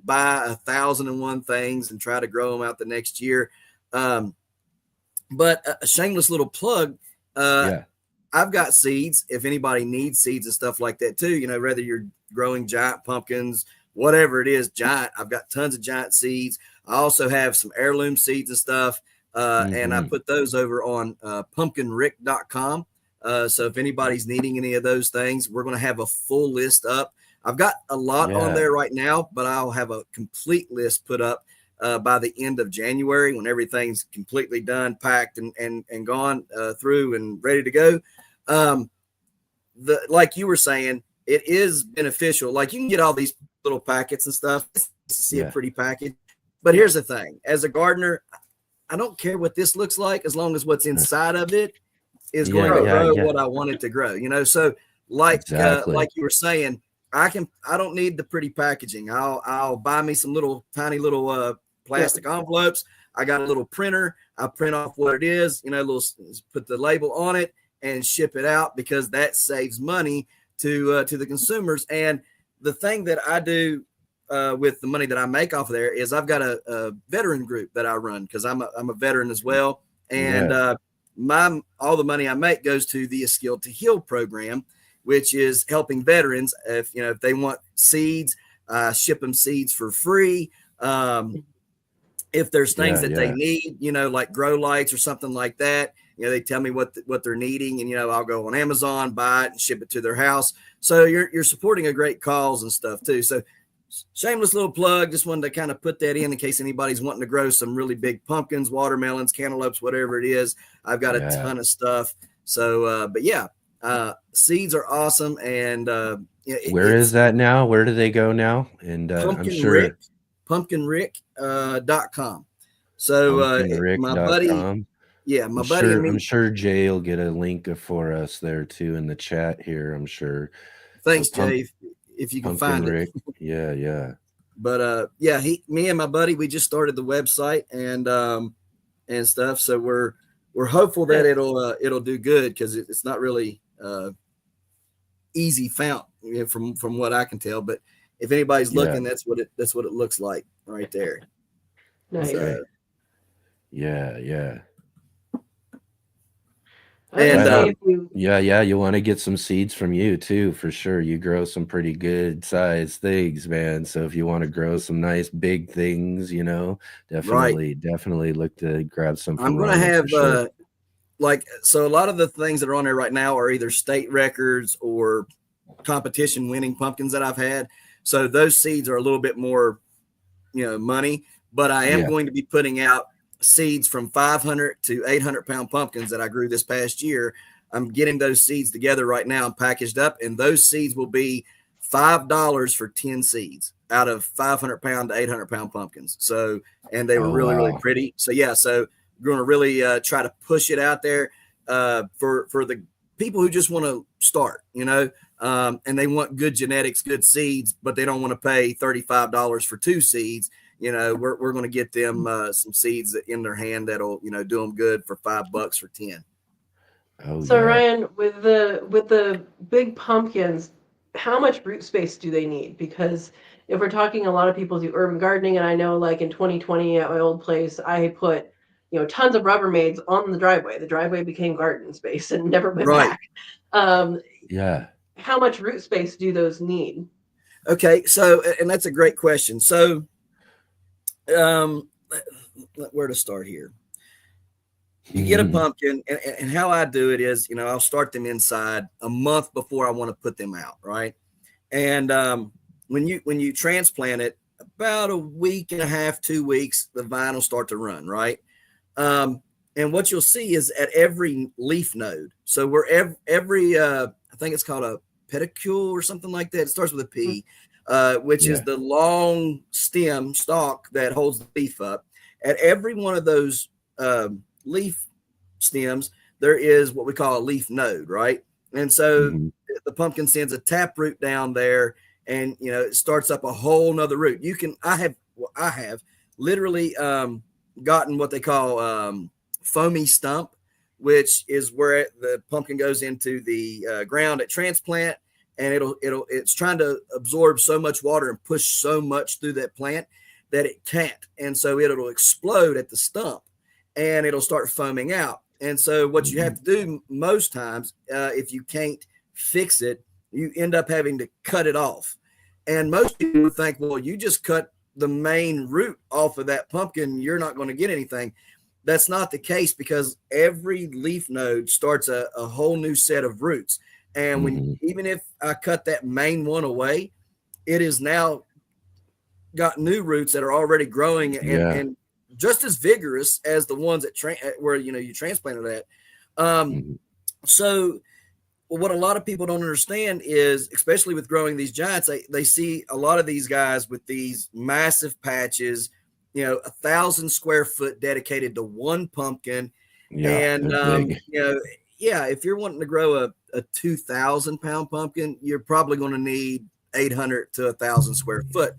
buy 1,001 things and try to grow them out the next year. But a shameless little plug. Yeah. I've got seeds. If anybody needs seeds and stuff like that too, whether you're growing giant pumpkins, whatever it is, giant. I've got tons of giant seeds. I also have some heirloom seeds and stuff. And I Hmm. put those over on pumpkinrick.com. So if anybody's needing any of those things, we're going to have a full list up. I've got a lot on Yeah. there right now, but I'll have a complete list put up by the end of January when everything's completely done, packed, and gone through and ready to go. Like you were saying, it is beneficial. Like you can get all these little packets and stuff to see a Yeah. pretty package. But here's the thing: as a gardener, I don't care what this looks like as long as what's inside of it is Yeah, going to yeah, grow yeah. what I want it to grow. So Exactly. like you were saying, I don't need the pretty packaging. I'll buy me some little tiny little plastic envelopes. I got a little printer. I print off what it is, put the label on it and ship it out because that saves money to the consumers. And the thing that I do with the money that I make off of there is I've got a veteran group that I run because I'm a veteran as well. And Yeah. all the money I make goes to the Skilled to Heal program, which is helping veterans. If they want seeds, ship them seeds for free. If there's things Yeah, that they yeah. need, like grow lights or something like that, they tell me what they're needing, and I'll go on Amazon, buy it, and ship it to their house. So you're supporting a great cause and stuff too. So shameless little plug. Just wanted to kind of put that in case anybody's wanting to grow some really big pumpkins, watermelons, cantaloupes, whatever it is. I've got a Yeah. ton of stuff. So, but yeah, seeds are awesome, and Where is it's that now? Where do they go now? And I'm Pumpkin Rick, sure pumpkinrick.com. So my buddy, pumpkinrick.com. yeah, I'm my buddy and sure I'm me. sure Jay will get a link for us there too in the chat here, I'm sure. So Thanks, Jay, if you can Pumpkin find it. Rick. Yeah, yeah. But yeah, me and my buddy, we just started the website and stuff. So we're hopeful that it'll do good because it's not really easy found from what I can tell. But if anybody's Yeah. looking, that's what it looks like right there. Nice. Okay. So, Yeah, yeah. I would and Right say on. if you Yeah, yeah. You want to get some seeds from you too, for sure. You grow some pretty good sized things, man. So if you want to grow some nice big things, right, definitely look to grab some I'm from gonna Ryan for have sure. so a lot of the things that are on there right now are either state records or competition winning pumpkins that I've had. So those seeds are a little bit more, money, but I am Yeah. going to be putting out seeds from 500 to 800 pound pumpkins that I grew this past year. I'm getting those seeds together right now and packaged up, and those seeds will be $5 for 10 seeds out of 500-pound to 800-pound pumpkins. So, and they were really pretty. So yeah, so we're going to really try to push it out there for the people who just want to start, and they want good genetics, good seeds, but they don't want to pay $35 for 2 seeds. We're going to get them some seeds in their hand that'll, do them good for $5 for 10. Oh, So yeah. Ryan, with the big pumpkins, how much root space do they need? Because if we're talking, a lot of people do urban gardening, and I know like in 2020 at my old place, I put tons of Rubbermaids on the driveway. The driveway became garden space and never went back. Yeah. How much root space do those need? Okay, so, and that's a great question. So, where to start here? You get a pumpkin, and how I do it is, I'll start them inside a month before I want to put them out, right? And when you transplant it, about a week and a half, 2 weeks, the vine will start to run, right? And what you'll see is at every leaf node. So we're every I think it's called a pedicule or something like that. It starts with a P, which is the long stalk that holds the leaf up. At every one of those leaf stems, there is what we call a leaf node, right? And so the pumpkin sends a taproot down there, and it starts up a whole nother root. I have literally gotten what they call foamy stump, which is where the pumpkin goes into the ground at transplant, and it's trying to absorb so much water and push so much through that plant that it can't, and so it'll explode at the stump, and it'll start foaming out. And so what you have to do most times, if you can't fix it, you end up having to cut it off. And most people would think, well, you just cut the main root off of that pumpkin, you're not going to get anything. That's not the case, because every leaf node starts a whole new set of roots. And even if I cut that main one away, it is now got new roots that are already growing and just as vigorous as the ones where you transplanted at. So what a lot of people don't understand is, especially with growing these giants, they see a lot of these guys with these massive patches, 1,000 square foot dedicated to one pumpkin. And if you're wanting to grow a 2,000-pound pumpkin, you're probably going to need 800 to 1,000 square foot.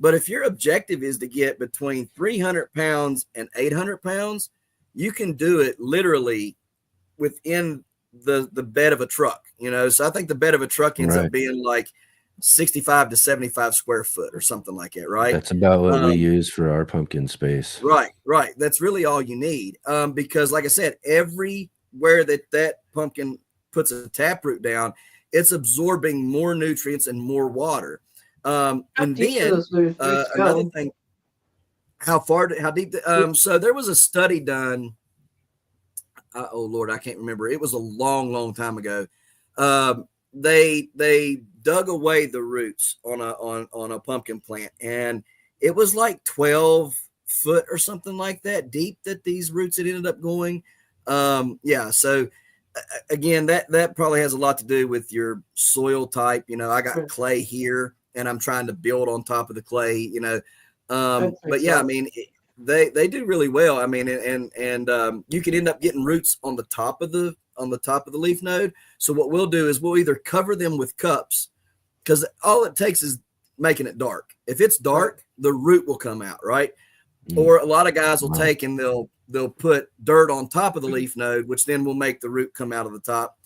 But if your objective is to get between 300 pounds and 800 pounds, you can do it literally within the bed of a truck, So I think the bed of a truck ends up being like 65 to 75 square foot or something like that, right? That's about what we use for our pumpkin space. Right. That's really all you need. Because like I said, everywhere that pumpkin puts a taproot down, it's absorbing more nutrients and more water. And then another thing, how deep? So there was a study done. Oh Lord, I can't remember. It was a long time ago. They dug away the roots on a pumpkin plant, and it was like 12 foot or something like that deep that these roots had ended up going. So again, that probably has a lot to do with your soil type. I got clay here, and I'm trying to build on top of the clay, but yeah, I mean, they do really well. I mean, and you can end up getting roots on the top of the leaf node. So what we'll do is we'll either cover them with cups, because all it takes is making it dark. If it's dark, the root will come out, right? Or a lot of guys will take and they'll put dirt on top of the leaf node, which then will make the root come out of the top.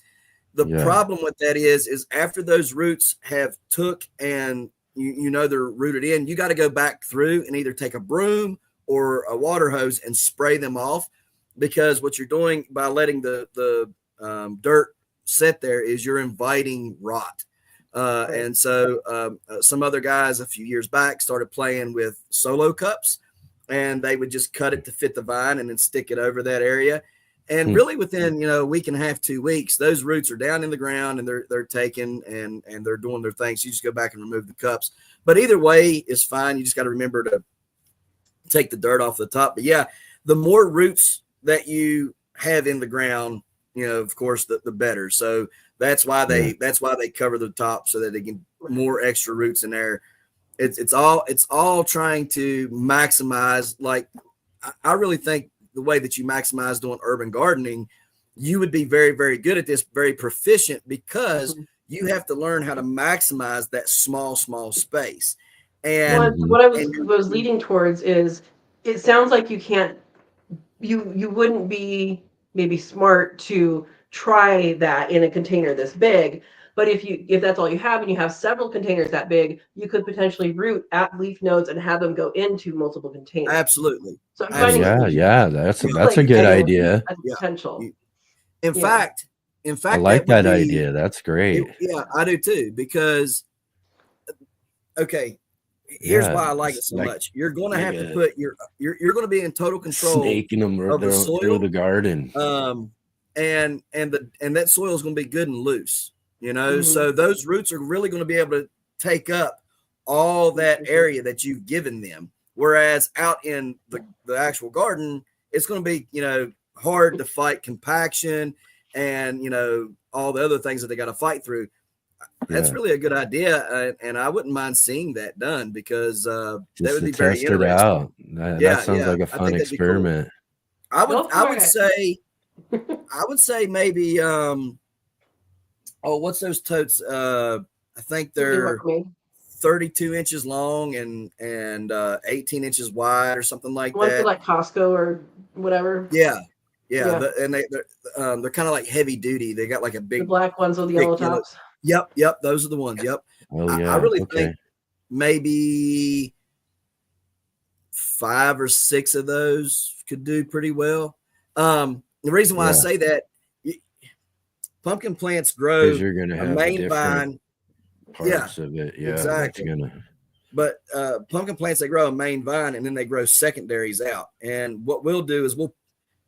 The problem with that is after those roots have took and they're rooted in, you got to go back through and either take a broom or a water hose and spray them off, because what you're doing by letting the dirt sit there is you're inviting rot. And so some other guys a few years back started playing with solo cups, and they would just cut it to fit the vine and then stick it over that area. And really within, a week and a half, 2 weeks, those roots are down in the ground and they're taken and they're doing their thing. So you just go back and remove the cups. But either way is fine. You just got to remember to take the dirt off the top. But yeah, the more roots that you have in the ground, of course, the better. So that's why they cover the top so that they can more extra roots in there. It's all trying to maximize. Like I really think the way that you maximize doing urban gardening, you would be very, very good at this, very proficient, because you have to learn how to maximize that small space. And what I was leading towards is, it sounds like you can't, you wouldn't be maybe smart to try that in a container this big. But if that's all you have and you have several containers that big, you could potentially root at leaf nodes and have them go into multiple containers. Absolutely. So I'm finding that's a good idea. Potential. In fact, I like that idea. That's great. I do too, because here's why I like it so much. You're going to have to put you're going to be in total control snaking them of the soil, through the garden. And that soil is going to be good and loose, so those roots are really going to be able to take up all that area that you've given them. Whereas out in the actual garden, it's going to be, hard to fight compaction and, all the other things that they got to fight through. That's really a good idea. And I wouldn't mind seeing that done, because that would be very interesting. It out. That sounds like a fun experiment. Cool. I would say maybe, what's those totes? I think they're 32 inches long and 18 inches wide or something like that. Ones like Costco or whatever. Yeah. They're kind of like heavy duty. They got like a big, the black ones with the yellow tops. Yep. Those are the ones. Yep. Oh yeah. I really think maybe 5 or 6 of those could do pretty well. The reason why I say that, pumpkin plants grow you're going to have a main vine. Parts of it. Yeah, exactly. But pumpkin plants, they grow a main vine and then they grow secondaries out. And what we'll do is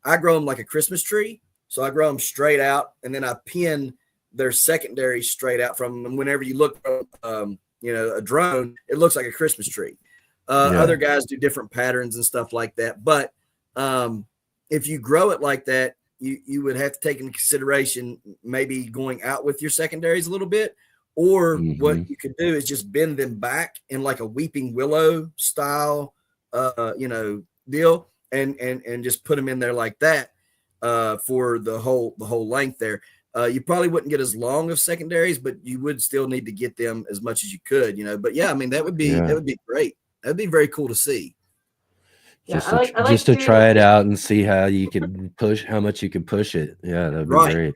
I grow them like a Christmas tree. So I grow them straight out, and then I pin their secondaries straight out from them. Whenever you look from a drone, it looks like a Christmas tree. Other guys do different patterns and stuff like that. But if you grow it like that, you would have to take into consideration maybe going out with your secondaries a little bit. Or what you could do is just bend them back in like a weeping willow style, deal, and just put them in there like that for the whole length there. You probably wouldn't get as long of secondaries, but you would still need to get them as much as you could, But yeah, I mean that would be great. That'd be very cool to see. Just to try it out and see how you can push, how much you can push it. Yeah, that'd be great.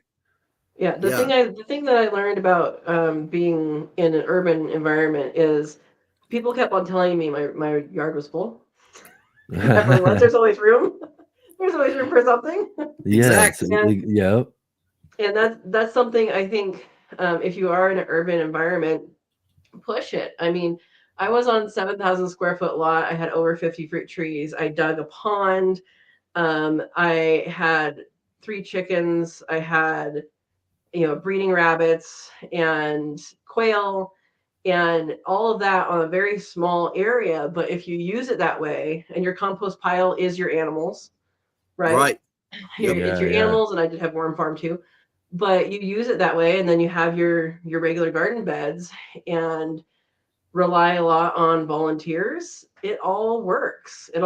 Yeah, the thing that I learned about being in an urban environment is people kept on telling me my yard was full. There's always room. There's always room for something. Yeah, exactly. And that's something I think if you are in an urban environment, push it. I mean, I was on 7,000 square foot lot. I had over 50 fruit trees. I dug a pond. I had 3 chickens. I had breeding rabbits and quail and all of that on a very small area. But if you use it that way, and your compost pile is your animals, right? It's your animals, and I did have worm farm too. But you use it that way, and then you have your regular garden beds and rely a lot on volunteers. It all works. And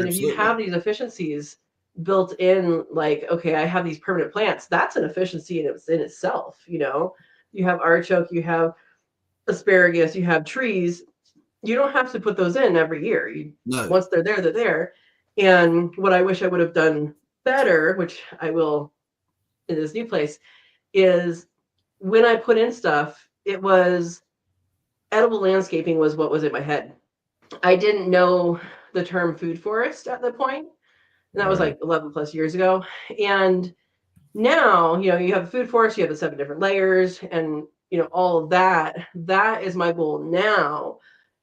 if you have these efficiencies built in, like, okay, I have these permanent plants, that's an efficiency in itself. You have artichoke, you have asparagus, you have trees. You don't have to put those in every year. Once they're there, they're there. And what I wish I would have done better, which I will in this new place, is when I put in stuff, it was edible landscaping was what was in my head. I didn't know the term food forest at that point. And that was like 11 plus years ago. And now, you have a food forest, you have the 7 different layers and, all of that. That is my goal now.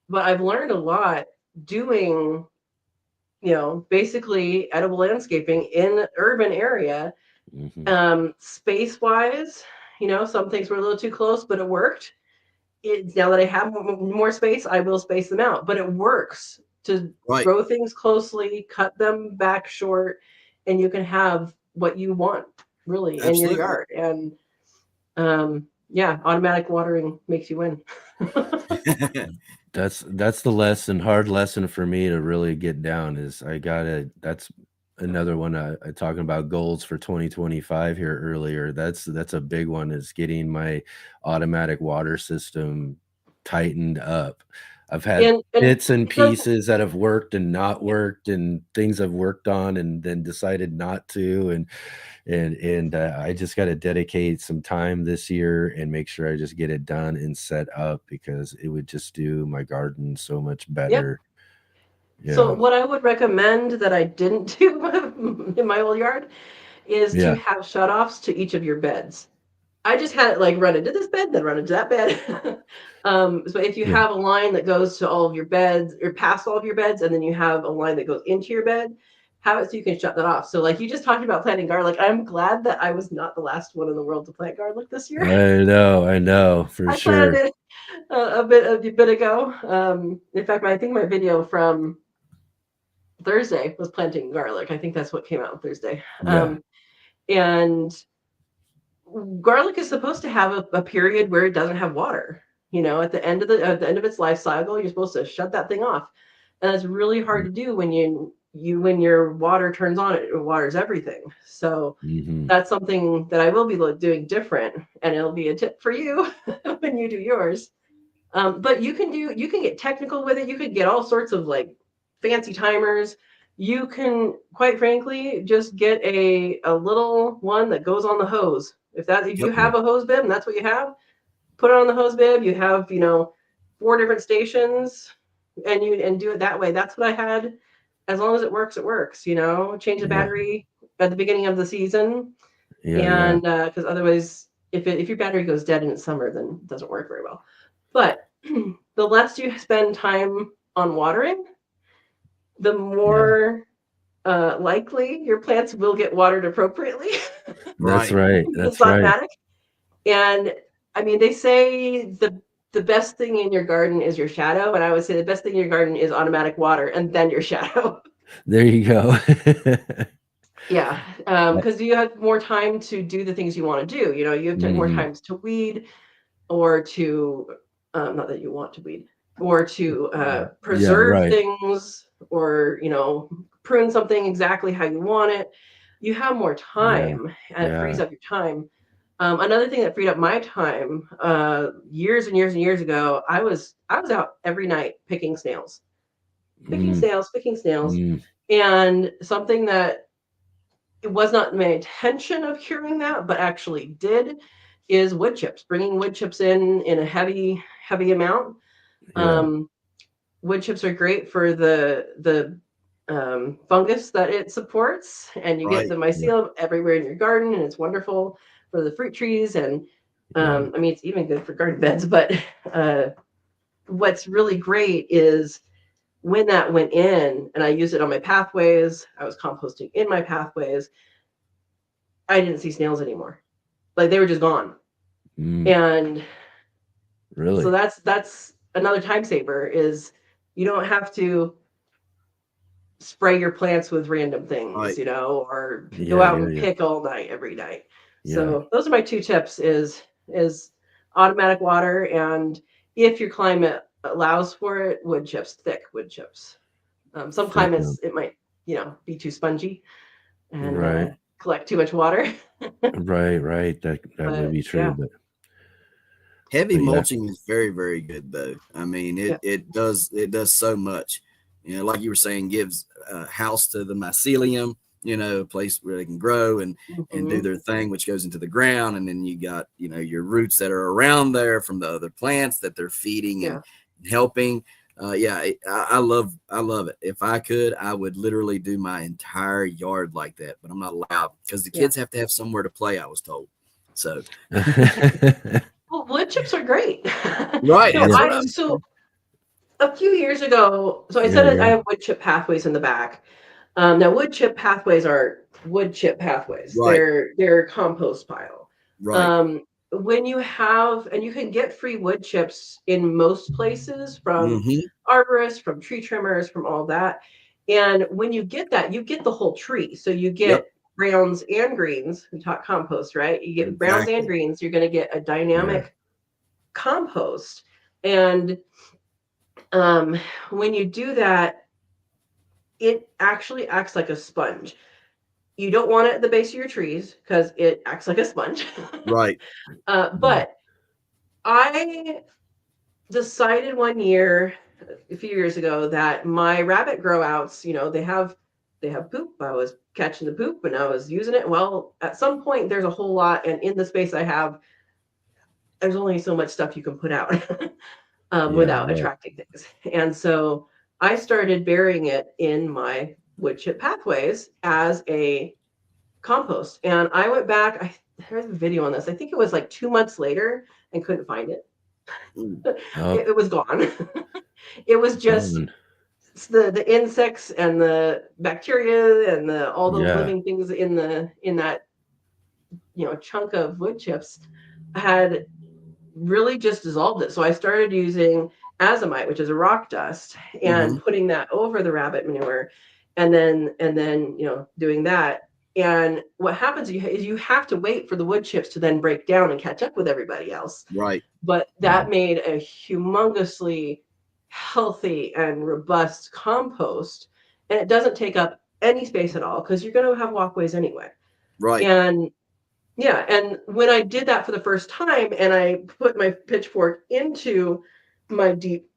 But I've learned a lot doing, basically edible landscaping in an urban area. Space-wise, some things were a little too close, but it worked. Now that I have more space, I will space them out. But it works to grow things closely, cut them back short, and you can have what you want. really, in your Absolutely. yard. And yeah, automatic watering makes you win. That's the hard lesson for me to really get down is that's another one I talking about goals for 2025 here earlier. That's a big one, is getting my automatic water system tightened up. I've had And bits and it doesn't, pieces that have worked and not worked, and things I've worked on and then decided not to, and I just got to dedicate some time this year and make sure I just get it done and set up, because it would just do my garden so much better. So Yeah. what I would recommend that I didn't do in my old yard is to Yeah. have shutoffs to each of your beds. I just had it like run into this bed, then run into that bed. So if you Yeah. have a line that goes to all of your beds or past all of your beds, and then you have a line that goes into your bed, have it so you can shut that off. So like you just talked about planting garlic. I'm glad that I was not the last one in the world to plant garlic this year. I know for I planted sure. it a bit ago. In fact, I think my video from Thursday was planting garlic. I think that's what came out on Thursday. Yeah. And garlic is supposed to have a period where it doesn't have water. You know, at the end of its life cycle, you're supposed to shut that thing off, and it's really hard to do when when your water turns on. It waters everything. So Mm-hmm. that's something that I will be doing different, and it'll be a tip for you when you do yours. But you can get technical with it. You could get all sorts of like fancy timers. You can, quite frankly, just get a little one that goes on the hose. If you Yep. have a hose bib and that's what you have, put it on the hose bib. You have 4 different stations, and do it that way. That's what I had. As long as it works, it works. Change the Yeah. battery at the beginning of the season, Yeah. and because otherwise, if your battery goes dead in summer, then it doesn't work very well. But the less you spend time on watering, the more likely your plants will get watered appropriately. That's Right. right. It's That's right. automatic. And I mean, they say the best thing in your garden is your shadow, and I would say the best thing in your garden is automatic water, and then your shadow. There you go. Yeah, because you have more time to do the things you want to do. You have more Mhm. times to weed, or to not that you want to weed, or to Yeah. preserve Right. things, or prune something exactly how you want it. You have more Yeah. time, and it frees Yeah. up your time. Another thing that freed up my time years and years and years ago, I was out every night picking snails, Mm, picking snails, mm. and something that it was not my intention of curing that, but actually did, is wood chips. Bringing wood chips in a heavy amount. Yeah. Wood chips are great for the fungus that it supports, and you get Right. the Yeah. mycelium everywhere in your garden, and it's wonderful for the fruit trees. And Yeah. I mean, it's even good for garden beds. But what's really great is when that went in, and I used it on my pathways. I was composting in my pathways. I didn't see snails anymore. Like they were just gone. Mm. And so Really? that's another time saver, is you don't have to spray your plants with random things, Right. Or go Yeah. out Yeah. and Yeah. pick all night every night. Yeah. So those are my 2 tips, is automatic water, and if your climate allows for it, wood chips, thick wood chips. Some Thick one. climates it might, be too spongy and Right. collect too much water. Right. Right. That would But be true. yeah, Heavy Yeah. mulching is very, very good though. I mean, yeah, it does so much. Like you were saying, gives a house to the mycelium. A place where they can grow and do mhm, their thing, which goes into the ground, and then you got your roots that are around there from the other plants that they're feeding and yeah, helping. Yeah, I love it. If I could, I would literally do my entire yard like that, but I'm not allowed because the yeah. kids have to have somewhere to play. I was told. So Well, wood chips are great. right, No, that's Yeah. what I I'm so saying. a few years ago, so I Yeah. said I Yeah. have wood chip pathways in the back. Now wood chip pathways are wood chip pathways. Right, They're compost pile. right. When you have, and you can get free wood chips in most places from Mm-hmm. arborists, from tree trimmers, from all that. And when you get that, you get the whole tree. So you Yep. get browns and greens. We talk compost, right? You get browns and greens, you're going to get a dynamic compost. And when you do that, it actually acts like a sponge. You don't want it at the base of your trees because it acts like a sponge. Right. But I decided one year, a few years ago, that my rabbit grow outs, they have poop. I was catching the poop and I was using it. Well, at some point there's a whole lot, and in the space I have, there's only so much stuff you can put out without attracting things. And so I started burying it in my wood chip pathways as a compost. And I went back, there's a video on this. I think it was like 2 months later and couldn't find it. It was gone. It was just the insects and the bacteria and all the living things in that chunk of wood chips had really just dissolved it. So I started using azomite, which is a rock dust, and putting that over the rabbit manure, and then doing that. And what happens is you have to wait for the wood chips to then break down and catch up with everybody else. Right. But that made a humongously healthy and robust compost, and it doesn't take up any space at all because you're going to have walkways anyway. Right. And when I did that for the first time and I put my pitchfork into my deep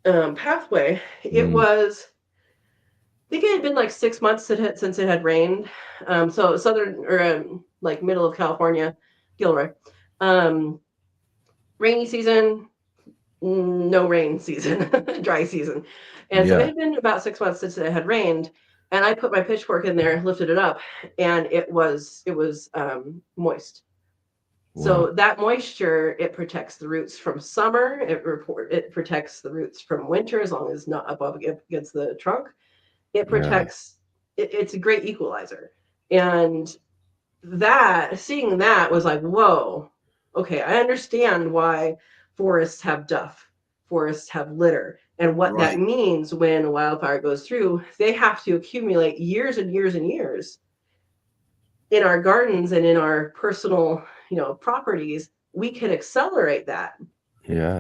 pathway, it was, I think it had been like 6 months since it had rained. So southern or like middle of California, Gilroy, rainy season, no rain season, dry season. And so it had been about 6 months since it had rained. And I put my pitchfork in there, lifted it up, and it was moist. Wow. So that moisture, it protects the roots from summer. It protects the roots from winter as long as it's not up against the trunk. It protects. It's a great equalizer. And seeing that was like, whoa, okay, I understand why forests have duff, forests have litter. And what that means when a wildfire goes through, they have to accumulate years and years and years in our gardens and in our personal, properties. We can accelerate that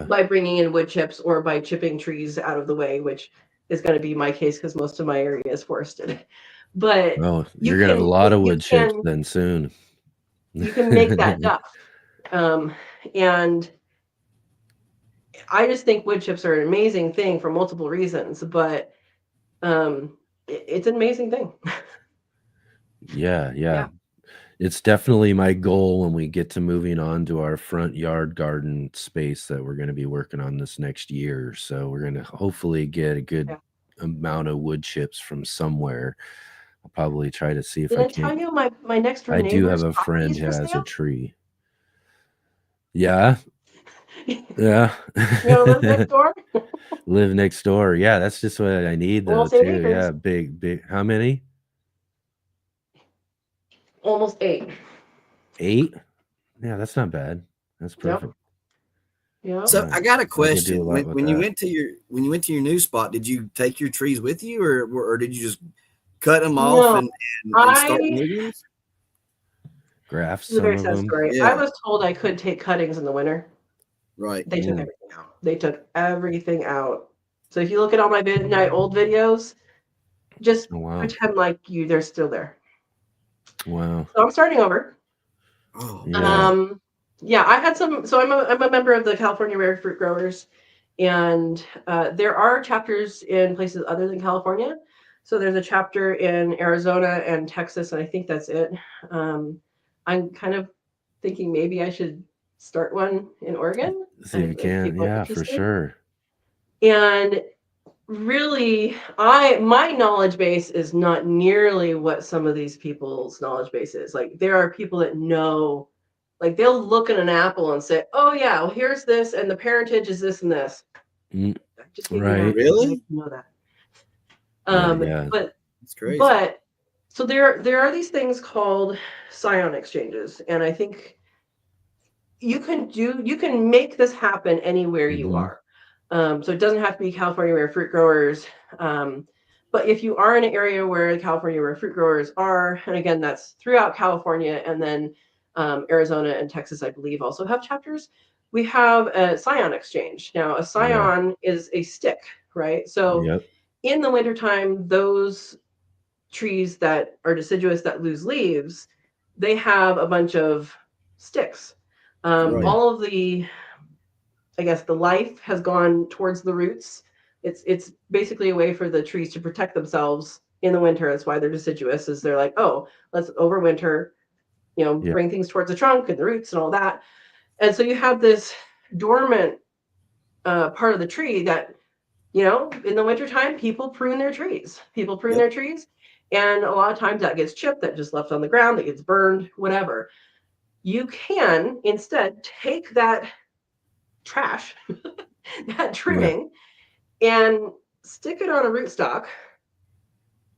by bringing in wood chips or by chipping trees out of the way, which is going to be my case because most of my area is forested. But you're going to have a lot of wood chips then soon. You can make that duff. And I just think wood chips are an amazing thing for multiple reasons, but it's an amazing thing. Yeah. It's definitely my goal when we get to moving on to our front yard garden space that we're going to be working on this next year. So we're going to hopefully get a good amount of wood chips from somewhere. I'll probably try to see if I can. Did I tell you my next door I do have a friend who has a tree. Yeah. Yeah. You want to live next door? Live next door. Yeah, that's just what I need though, too. Acres. Yeah, big. How many? Almost 8. 8? Yeah, that's not bad. That's perfect. Yeah. So I got a question. When you went to your new spot, did you take your trees with you, or did you just cut them off and start moving? Graft some of them. Yeah. I was told I could take cuttings in the winter. Right. They took everything out. They took everything out. So if you look at all my old videos, just pretend like they're still there. Wow. So I'm starting over. Oh. Yeah. I had some. So I'm a member of the California Rare Fruit Growers, and there are chapters in places other than California. So there's a chapter in Arizona and Texas, and I think that's it. I'm kind of thinking maybe I should start one in Oregon. See if you can. Yeah, for sure. And really, my knowledge base is not nearly what some of these people's knowledge base is. Like, there are people that know, like, they'll look at an apple and say, oh yeah, well, here's this, and the parentage is this and this. Right. Really? I know that. But it's crazy. But so there are these things called scion exchanges, and I think you can make this happen anywhere you are. So it doesn't have to be California Rare Fruit Growers, But if you are in an area where California, where fruit growers are, and again, that's throughout California, and then Arizona and Texas, I believe, also have chapters. We have a scion exchange. Now, a scion is a stick, right? So Yep. in the wintertime, those trees that are deciduous that lose leaves, they have a bunch of sticks. Right. All of the, I guess, the life has gone towards the roots. It's basically a way for the trees to protect themselves in the winter. That's why they're deciduous, is they're like, oh, let's overwinter, bring things towards the trunk and the roots and all that. And so you have this dormant part of the tree that, in the wintertime, people prune their trees. And a lot of times that gets chipped, that just left on the ground, that gets burned, whatever. You can instead take that trash, that trimming, and stick it on a rootstock,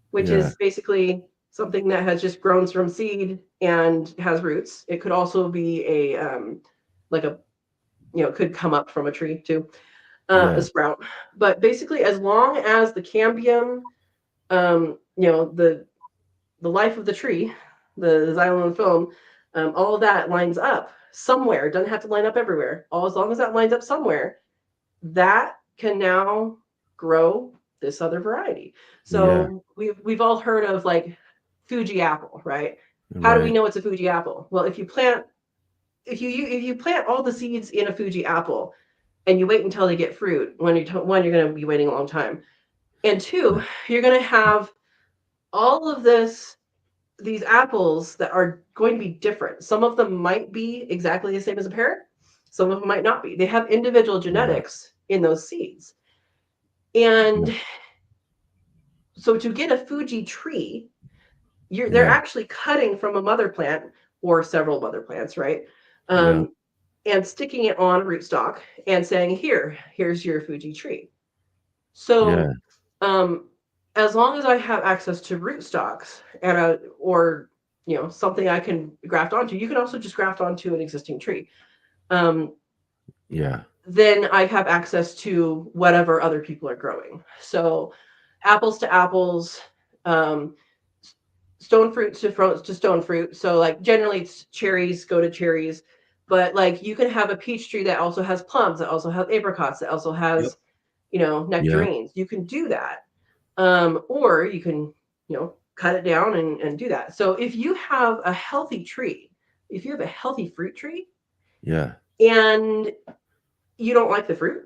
which is basically something that has just grown from seed and has roots. It could also be could come up from a tree too, a sprout. But basically, as long as the cambium, the life of the tree, the xylem film, all of that lines up somewhere. It doesn't have to line up everywhere. As long as that lines up somewhere, that can now grow this other variety. So we've all heard of like Fuji apple, right? How do we know it's a Fuji apple? Well, if you plant all the seeds in a Fuji apple and you wait until they get fruit, one, you're going to be waiting a long time, and two, you're going to have all of these apples that are going to be different. Some of them might be exactly the same as a pear. Some of them might not be. They have individual genetics in those seeds. And so to get a Fuji tree, they're actually cutting from a mother plant or several mother plants, right? And sticking it on a rootstock and saying, here's your Fuji tree. So as long as I have access to rootstocks and or something I can graft onto, you can also just graft onto an existing tree. Then I have access to whatever other people are growing. So apples to apples, stone fruit to stone fruit. So like generally it's cherries go to cherries, but like you can have a peach tree that also has plums, that also has apricots, that also has, nectarines. You can do that. Or you can, cut it down and do that. So if you have a healthy tree, if you have a healthy fruit tree, and you don't like the fruit,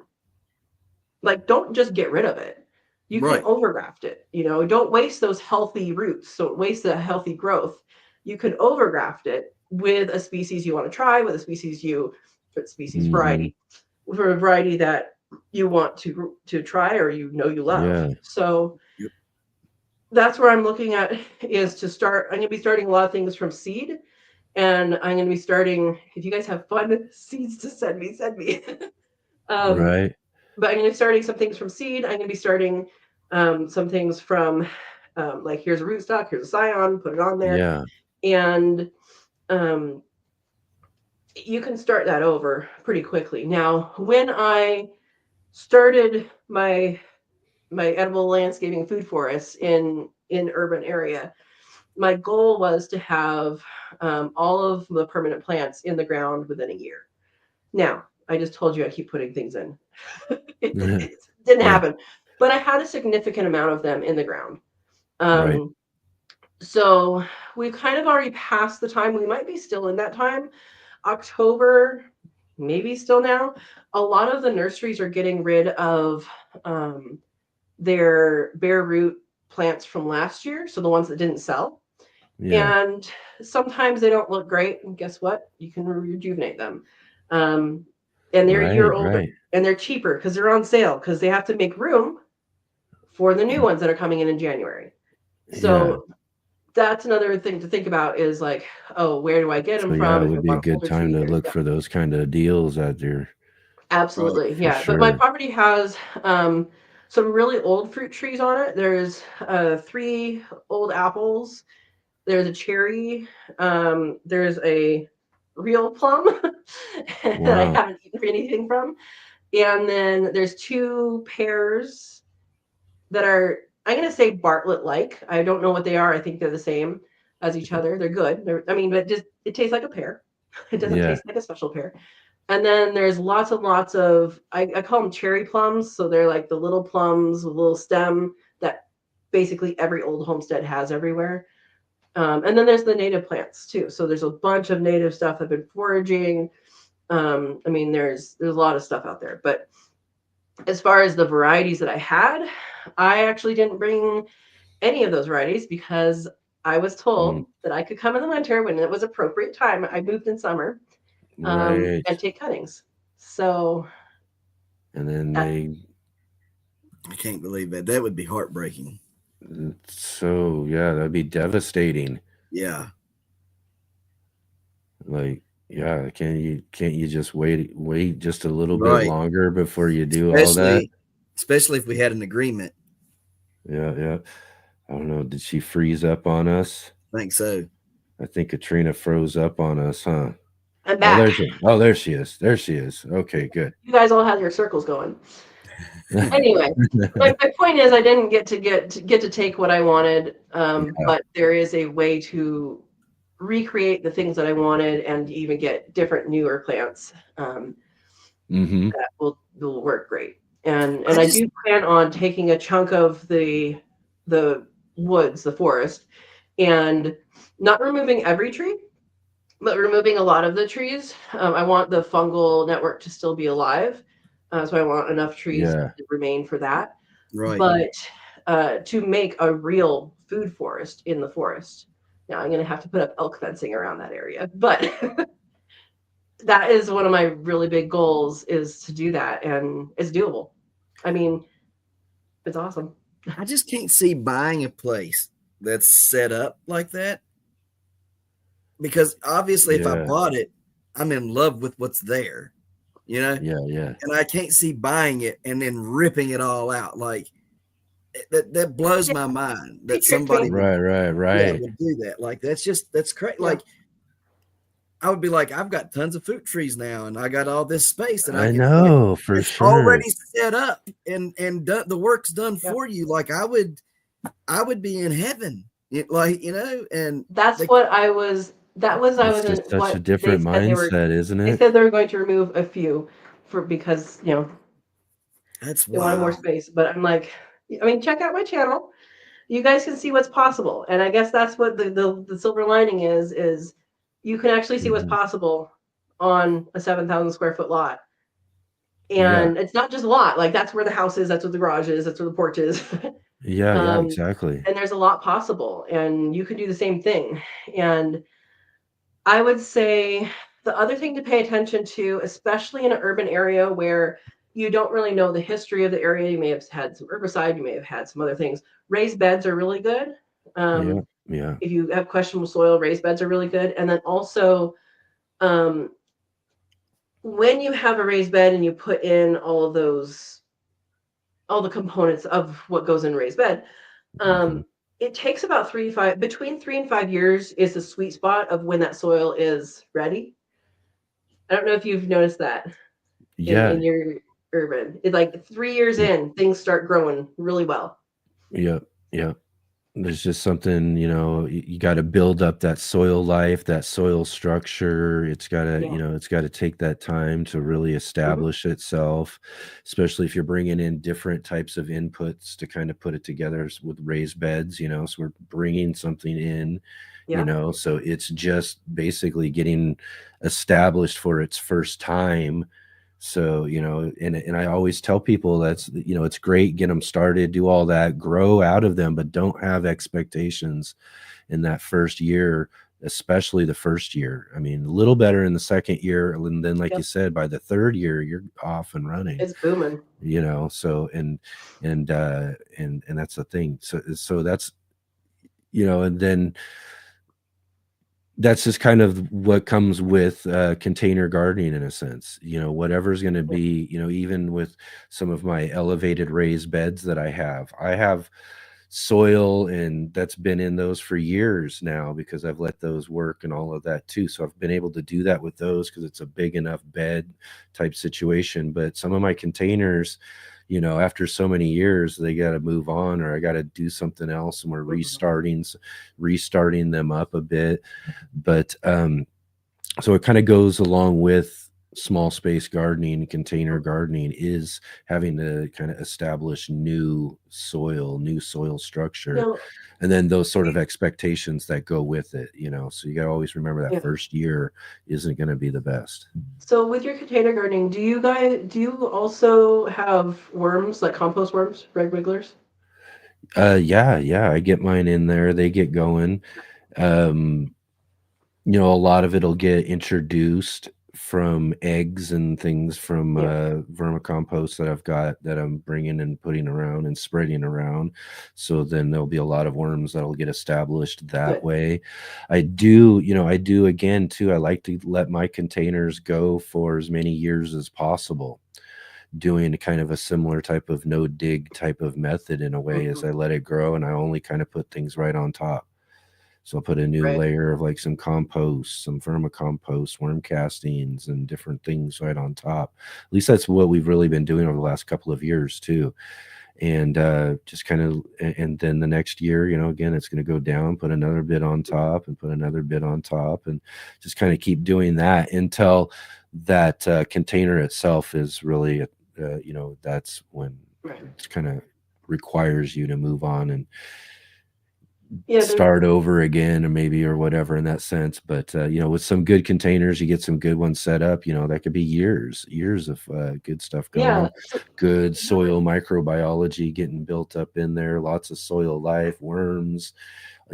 like don't just get rid of it. You can overgraft it. Don't waste those healthy roots. Don't waste the healthy growth. You can overgraft it with a species you want to try, with a species variety, for a variety that you want to try or you love. So that's where I'm looking at, is to start. I'm going to be starting a lot of things from seed, and I'm going to be starting. If you guys have fun seeds to send me. But I'm going to be starting some things from seed. I'm going to be starting some things from like, here's a rootstock, here's a scion, put it on there. And you can start that over pretty quickly. Now, when I started my edible landscaping food forests in urban area, my goal was to have all of the permanent plants in the ground within a year. Now, I just told you I keep putting things in. It didn't happen, but I had a significant amount of them in the ground. So we've kind of already passed the time. We might be still in that time. October, maybe still now. A lot of the nurseries are getting rid of their bare root plants from last year. So the ones that didn't sell. And sometimes they don't look great. And guess what? You can rejuvenate them. And they're a year older, and they're cheaper because they're on sale, because they have to make room for the new ones that are coming in January. So that's another thing to think about, is like, oh, where do I get them from? It would be a good time to look for those kind of deals out there. Absolutely. But my property has some really old fruit trees on it. There's 3 old apples. There's a cherry. There's a real plum that I haven't eaten anything from. And then there's 2 pears that are I'm going to say Bartlett-like. I don't know what they are. I think they're the same as each other. They're good. But just it tastes like a pear. It doesn't taste like a special pear. And then there's lots and lots of, I call them cherry plums. So they're like the little plums with a little stem that basically every old homestead has everywhere. And then there's the native plants too. So there's a bunch of native stuff I've been foraging. There's a lot of stuff out there. But as far as the varieties that I had, I actually didn't bring any of those varieties because I was told that I could come in the winter when it was appropriate time. I moved in summer. Right. And take cuttings. So, and then I can't believe that. That would be heartbreaking. So yeah, that'd be devastating. Yeah. Like, yeah, can't you just wait just a little bit longer before you do all that? Especially if we had an agreement. Yeah. I don't know. Did she freeze up on us? I think so. I think Katrina froze up on us, huh? I'm back. There she is. There she is. Okay, good. You guys all had your circles going. Anyway, my point is I didn't get to take what I wanted, but there is a way to recreate the things that I wanted and even get different newer plants that will work great. And I do plan on taking a chunk of the woods, the forest, and not removing every tree, but removing a lot of the trees. I want the fungal network to still be alive. So I want enough trees to remain for that. Right. But to make a real food forest in the forest. Now I'm going to have to put up elk fencing around that area. But that is one of my really big goals, is to do that. And it's doable. I mean, it's awesome. I just can't see buying a place that's set up like that. Because obviously if I bought it, I'm in love with what's there, you know? Yeah. And I can't see buying it and then ripping it all out. Like that blows my mind that somebody right. would do that. Like, that's crazy. Yeah. Like, I would be like, I've got tons of fruit trees now, and I got all this space, and I know, like, for sure, already set up and done, the work's done for you. Like, I would be in heaven, like, you know. And that's what I was. That was I was in. Such a different mindset, isn't it? They said they were going to remove a few because that's they wanted more space. But I'm like, check out my channel. You guys can see what's possible, and I guess that's what the silver lining is you can actually see what's possible on a 7,000 square foot lot. And it's not just a lot. Like, that's where the house is. That's where the garage is. That's where the porch is. Yeah, exactly. And there's a lot possible, and you can do the same thing. And I would say the other thing to pay attention to, especially in an urban area where you don't really know the history of the area, you may have had some herbicide, you may have had some other things. Raised beds are really good. Yeah. If you have questionable soil, raised beds are really good. And then also, when you have a raised bed and you put in all the components of what goes in a raised bed, it takes about between 3 and 5 years is the sweet spot of when that soil is ready. I don't know if you've noticed that. In your urban, it's like 3 years in, things start growing really well. Yeah. There's just something, you got to build up that soil life, that soil structure. It's got to, it's got to take that time to really establish itself, especially if you're bringing in different types of inputs to kind of put it together with raised beds, so we're bringing something in, so it's just basically getting established for its first time. So, and I always tell people that's, it's great, get them started, do all that, grow out of them, but don't have expectations in that first year, especially the first year. I mean, a little better in the second year. And then, like you said, by the third year, you're off and running. It's booming. So, and that's the thing. So that's, and then that's just kind of what comes with container gardening in a sense, whatever's going to be, even with some of my elevated raised beds that I have soil, and that's been in those for years now because I've let those work and all of that too. So I've been able to do that with those because it's a big enough bed type situation. But some of my containers, you know, after so many years, they got to move on, or I got to do something else, and we're restarting them up a bit. But so it kind of goes along with small space gardening, container gardening, is having to kind of establish new soil structure, Now, and then those sort of expectations that go with it, you know. So you got to always remember that yeah. first year isn't going to be the best. So with your container gardening, do you also have worms, like compost worms, red wigglers? Yeah, I get mine in there, they get going. You know, a lot of it'll get introduced from eggs and things from Yeah. vermicompost that I've got, that I'm bringing and putting around and spreading around. So then there'll be a lot of worms that'll get established that Good. way. I do again too. I like to let my containers go for as many years as possible, doing kind of a similar type of no dig type of method in a way, as I let it grow, and I only kind of put things right on top. So I'll put a new Right. layer of like some compost, some vermicompost, worm castings, and different things right on top. At least that's what we've really been doing over the last couple of years too. And just kind of, and then the next year, you know, again, it's going to go down, put another bit on top and put another bit on top, and just kind of keep doing that until that container itself is really, you know, that's when Right. it's kind of requires you to move on and Yeah. start over again, or maybe, or whatever in that sense. But you know, with some good containers, you get some good ones set up, you know, that could be years of good stuff Yeah. going, good soil microbiology getting built up in there, lots of soil life, worms,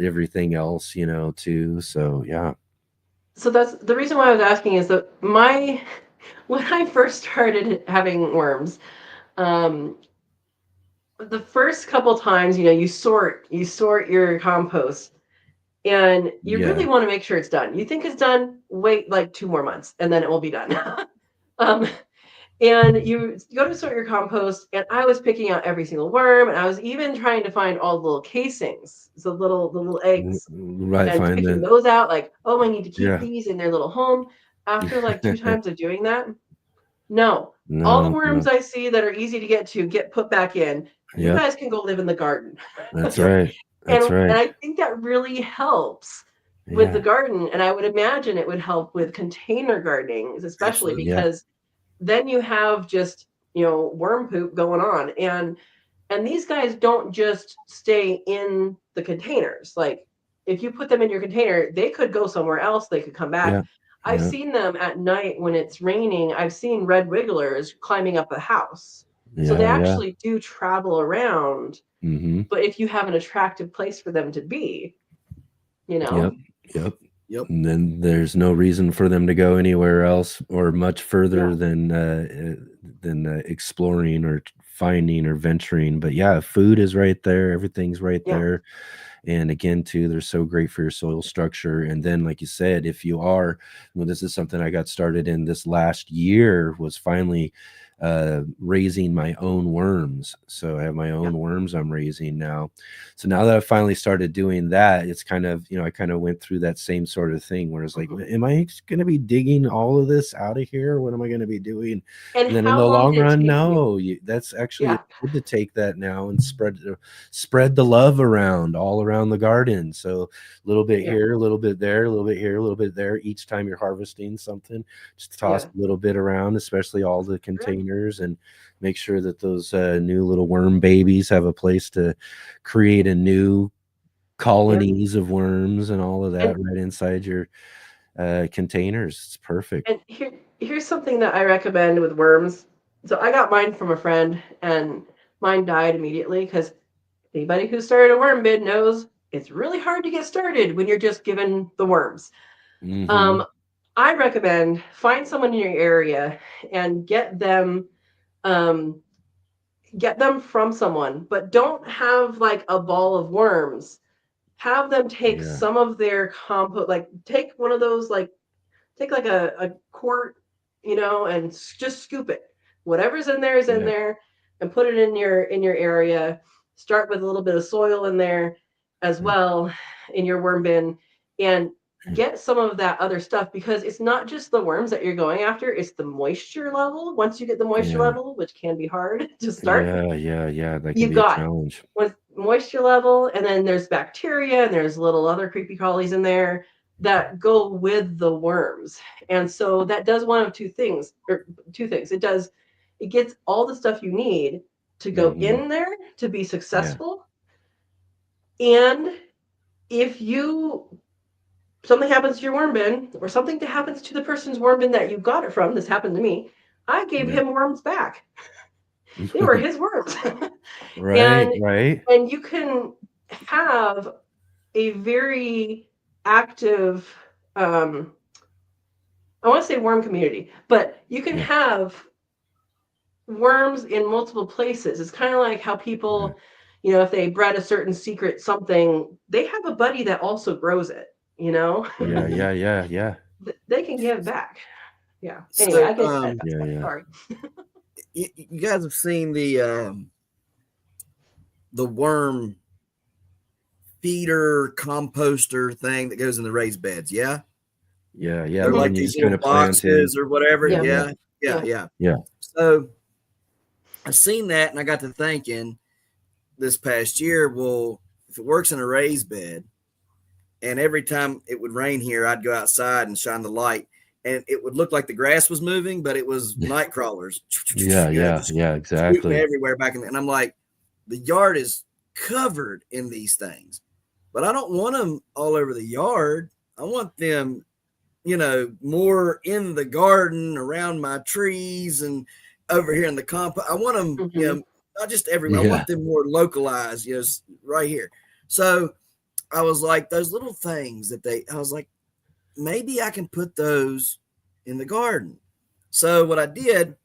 everything else, you know, too. So yeah. So that's the reason why I was asking, is that when I first started having worms, um, the first couple times, you know, you sort your compost, and you really Yeah. want to make sure it's done. You think it's done, wait like 2 more months, and then it will be done. um, and you go to sort your compost, and I was picking out every single worm, and I was even trying to find all the little casings, the little eggs, Right, and find picking that. those out. Like, oh, I need to keep Yeah. these in their little home. After like two times of doing that, no, all the No, worms no. I see that are easy to get to get put back in. You Yep, guys can go live in the garden. that's Yep. right. That's And right. I think that really helps with the Yeah, garden, and I would imagine it would help with container gardening, especially Absolutely. yeah, because then you have just, worm poop going on. And these guys don't just stay in the containers. Like, if you put them in your container, they could go somewhere else, they could come back. yeah, I've yeah, seen them at night when it's raining. I've seen red wigglers climbing up a house. So they yeah. actually do travel around, Mm-hmm. but if you have an attractive place for them to be, you Yep, know? yep. Yep. And then there's no reason for them to go anywhere else or much Yeah. further than exploring or finding or venturing. But yeah, food is right there. Everything's right Yeah. there. And again, too, they're so great for your soil structure. And then, like you said, if you are, well, this is something I got started in this last year, was finally raising my own worms. So I have my Yeah. own worms I'm raising now. So now that I've finally started doing that, it's kind of, you know, I kind of went through that same sort of thing where it's like, am I going to be digging all of this out of here? What am I going to be doing? And And then in how the long long did it run, take you? no, that's actually Yeah. good to take that now and spread the love around, all around the garden. So a little bit Yeah. here, a little bit there, a little bit here, a little bit there. Each time you're harvesting something, just toss Yeah. a little bit around, especially all the Right. containers, and make sure that those new little worm babies have a place to create a new Yeah. colonies of worms and all of that And right inside your containers. It's perfect. and here's something that I recommend with worms. So I got mine from a friend, and mine died immediately because anybody who started a worm bid knows it's really hard to get started when you're just given the worms. Mm-hmm. Um, I recommend find someone in your area and um, get them from someone, but don't have like a ball of worms. Have them take Yeah. some of their compost, like take one of those, like take like a quart, and just scoop it. Whatever's in there is in Yeah. there, and put it in your area. Start with a little bit of soil in there as Yeah. well in your worm bin, and get some of that other stuff, because it's not just the worms that you're going after, it's the moisture level. Once you get the moisture level, which can be hard to start, yeah, that can you've be a got challenge. with moisture level, and then there's bacteria and there's little other creepy crawlies in there that go with the worms. And so that does one of two things. It gets all the stuff you need to go in there to be successful. And if something happens to your worm bin, or something that happens to the person's worm bin that you got it from, this happened to me, I gave him worms back. They were his worms. Right. And you can have a very active, I want to say worm community, but you can have worms in multiple places. It's kind of like how people, if they bred a certain secret something, they have a buddy that also grows it, Yeah. They can give back. Yeah. So, Anyway, I get sorry. You guys have seen the worm feeder composter thing that goes in the raised beds, yeah? Yeah. Like these little boxes or whatever. Yeah. So I seen that, and I got to thinking this past year, well, if it works in a raised bed, and every time it would rain here, I'd go outside and shine the light, and it would look like the grass was moving, but it was night crawlers. Yeah, exactly. Everywhere back and I'm like, the yard is covered in these things, but I don't want them all over the yard. I want them, more in the garden, around my trees, and over here in the compost. I want them, not just everywhere. I want them more localized, right here. So I was like, those little things I was like, maybe I can put those in the garden. So what I did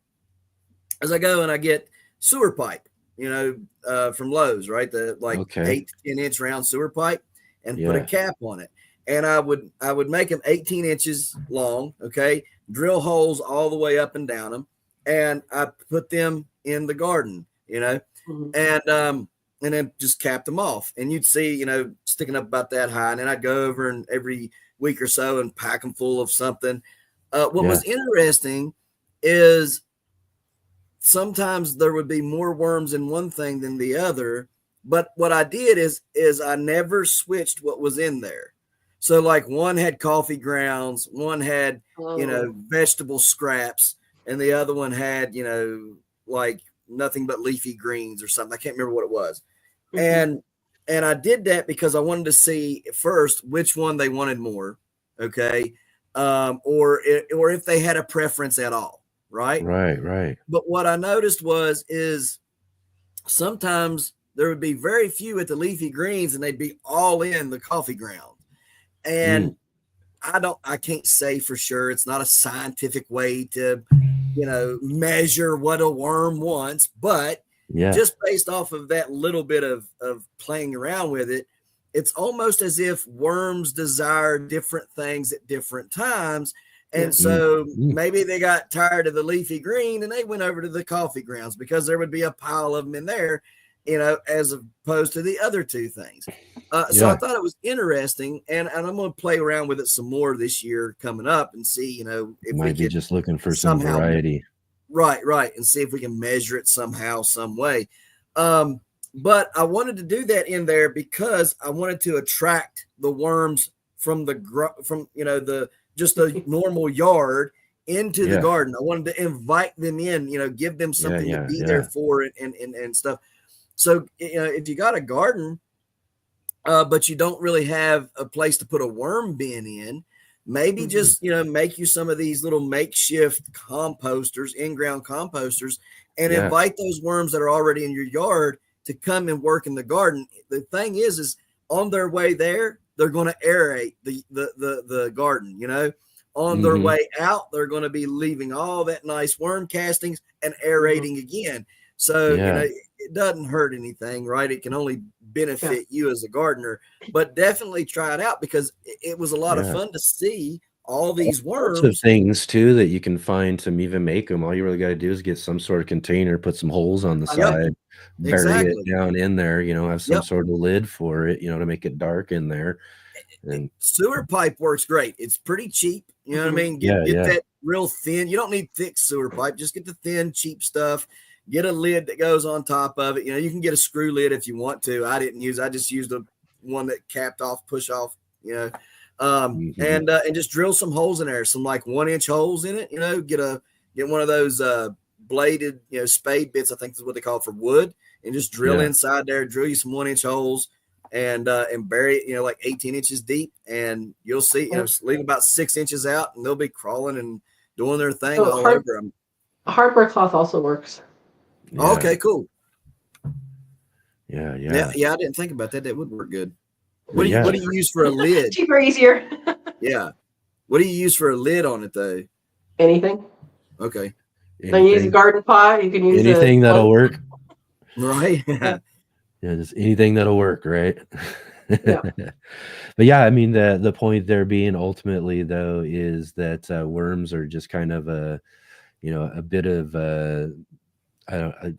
is I go and I get sewer pipe, from Lowe's, right? The 8 to 10 inch round sewer pipe, and put a cap on it. And I would make them 18 inches long. Okay. Drill holes all the way up and down them. And I put them in the garden, and then just capped them off. And you'd see, sticking up about that high. And then I'd go over and every week or so and pack them full of something. What was interesting is sometimes there would be more worms in one thing than the other. But what I did is I never switched what was in there. So like one had coffee grounds, one had, vegetable scraps, and the other one had, like nothing but leafy greens or something. I can't remember what it was. And I did that because I wanted to see first which one they wanted more. Okay. Or if they had a preference at all. Right. But what I noticed is sometimes there would be very few at the leafy greens, and they'd be all in the coffee ground. And I can't say for sure. It's not a scientific way to, measure what a worm wants, but just based off of that little bit of playing around with it, it's almost as if worms desire different things at different times. And so maybe they got tired of the leafy green and they went over to the coffee grounds because there would be a pile of them in there, as opposed to the other two things. So I thought it was interesting, and I'm going to play around with it some more this year coming up and see, if might be just looking for some variety. Right. And see if we can measure it somehow, some way. But I wanted to do that in there because I wanted to attract the worms from the normal yard into the garden. I wanted to invite them in, give them something to be there for and stuff. So, if you got a garden, but you don't really have a place to put a worm bin in, maybe just, make you some of these little makeshift composters, in-ground composters, and invite those worms that are already in your yard to come and work in the garden. The thing is on their way there, they're going to aerate the garden, on their way out, they're going to be leaving all that nice worm castings and aerating again. So, it doesn't hurt anything, right? It can only benefit you as a gardener, but definitely try it out because it was a lot of fun to see all these worms. Of things too that you can find to even make them. All you really got to do is get some sort of container, put some holes on the side, bury it down in there, have some sort of lid for it, to make it dark in there. And sewer pipe works great. It's pretty cheap. You know what I mean? Get that real thin. You don't need thick sewer pipe. Just get the thin, cheap stuff. Get a lid that goes on top of it. You know, you can get a screw lid if you want to. I just used the one that capped off, push off, you know. And just drill some holes in there, some like 1-inch holes in it. You know, get one of those bladed, you know, spade bits, I think is what they call it, for wood, and just drill inside there. Drill you some 1-inch holes and bury it, you know, like 18 inches deep, and you'll see, you know, leave about 6 inches out, and they'll be crawling and doing their thing all over them. Hardware cloth also works. Yeah. Okay, cool. Yeah. I didn't think about that. That would work good. What do you use for a lid? Cheaper, easier. Yeah. What do you use for a lid on it though? Anything. Okay. Then you use a garden pot. You can use anything that'll work. Right. Yeah, just anything that'll work, right? Yeah. But yeah, I mean, the point there being ultimately though is that worms are just kind of a bit of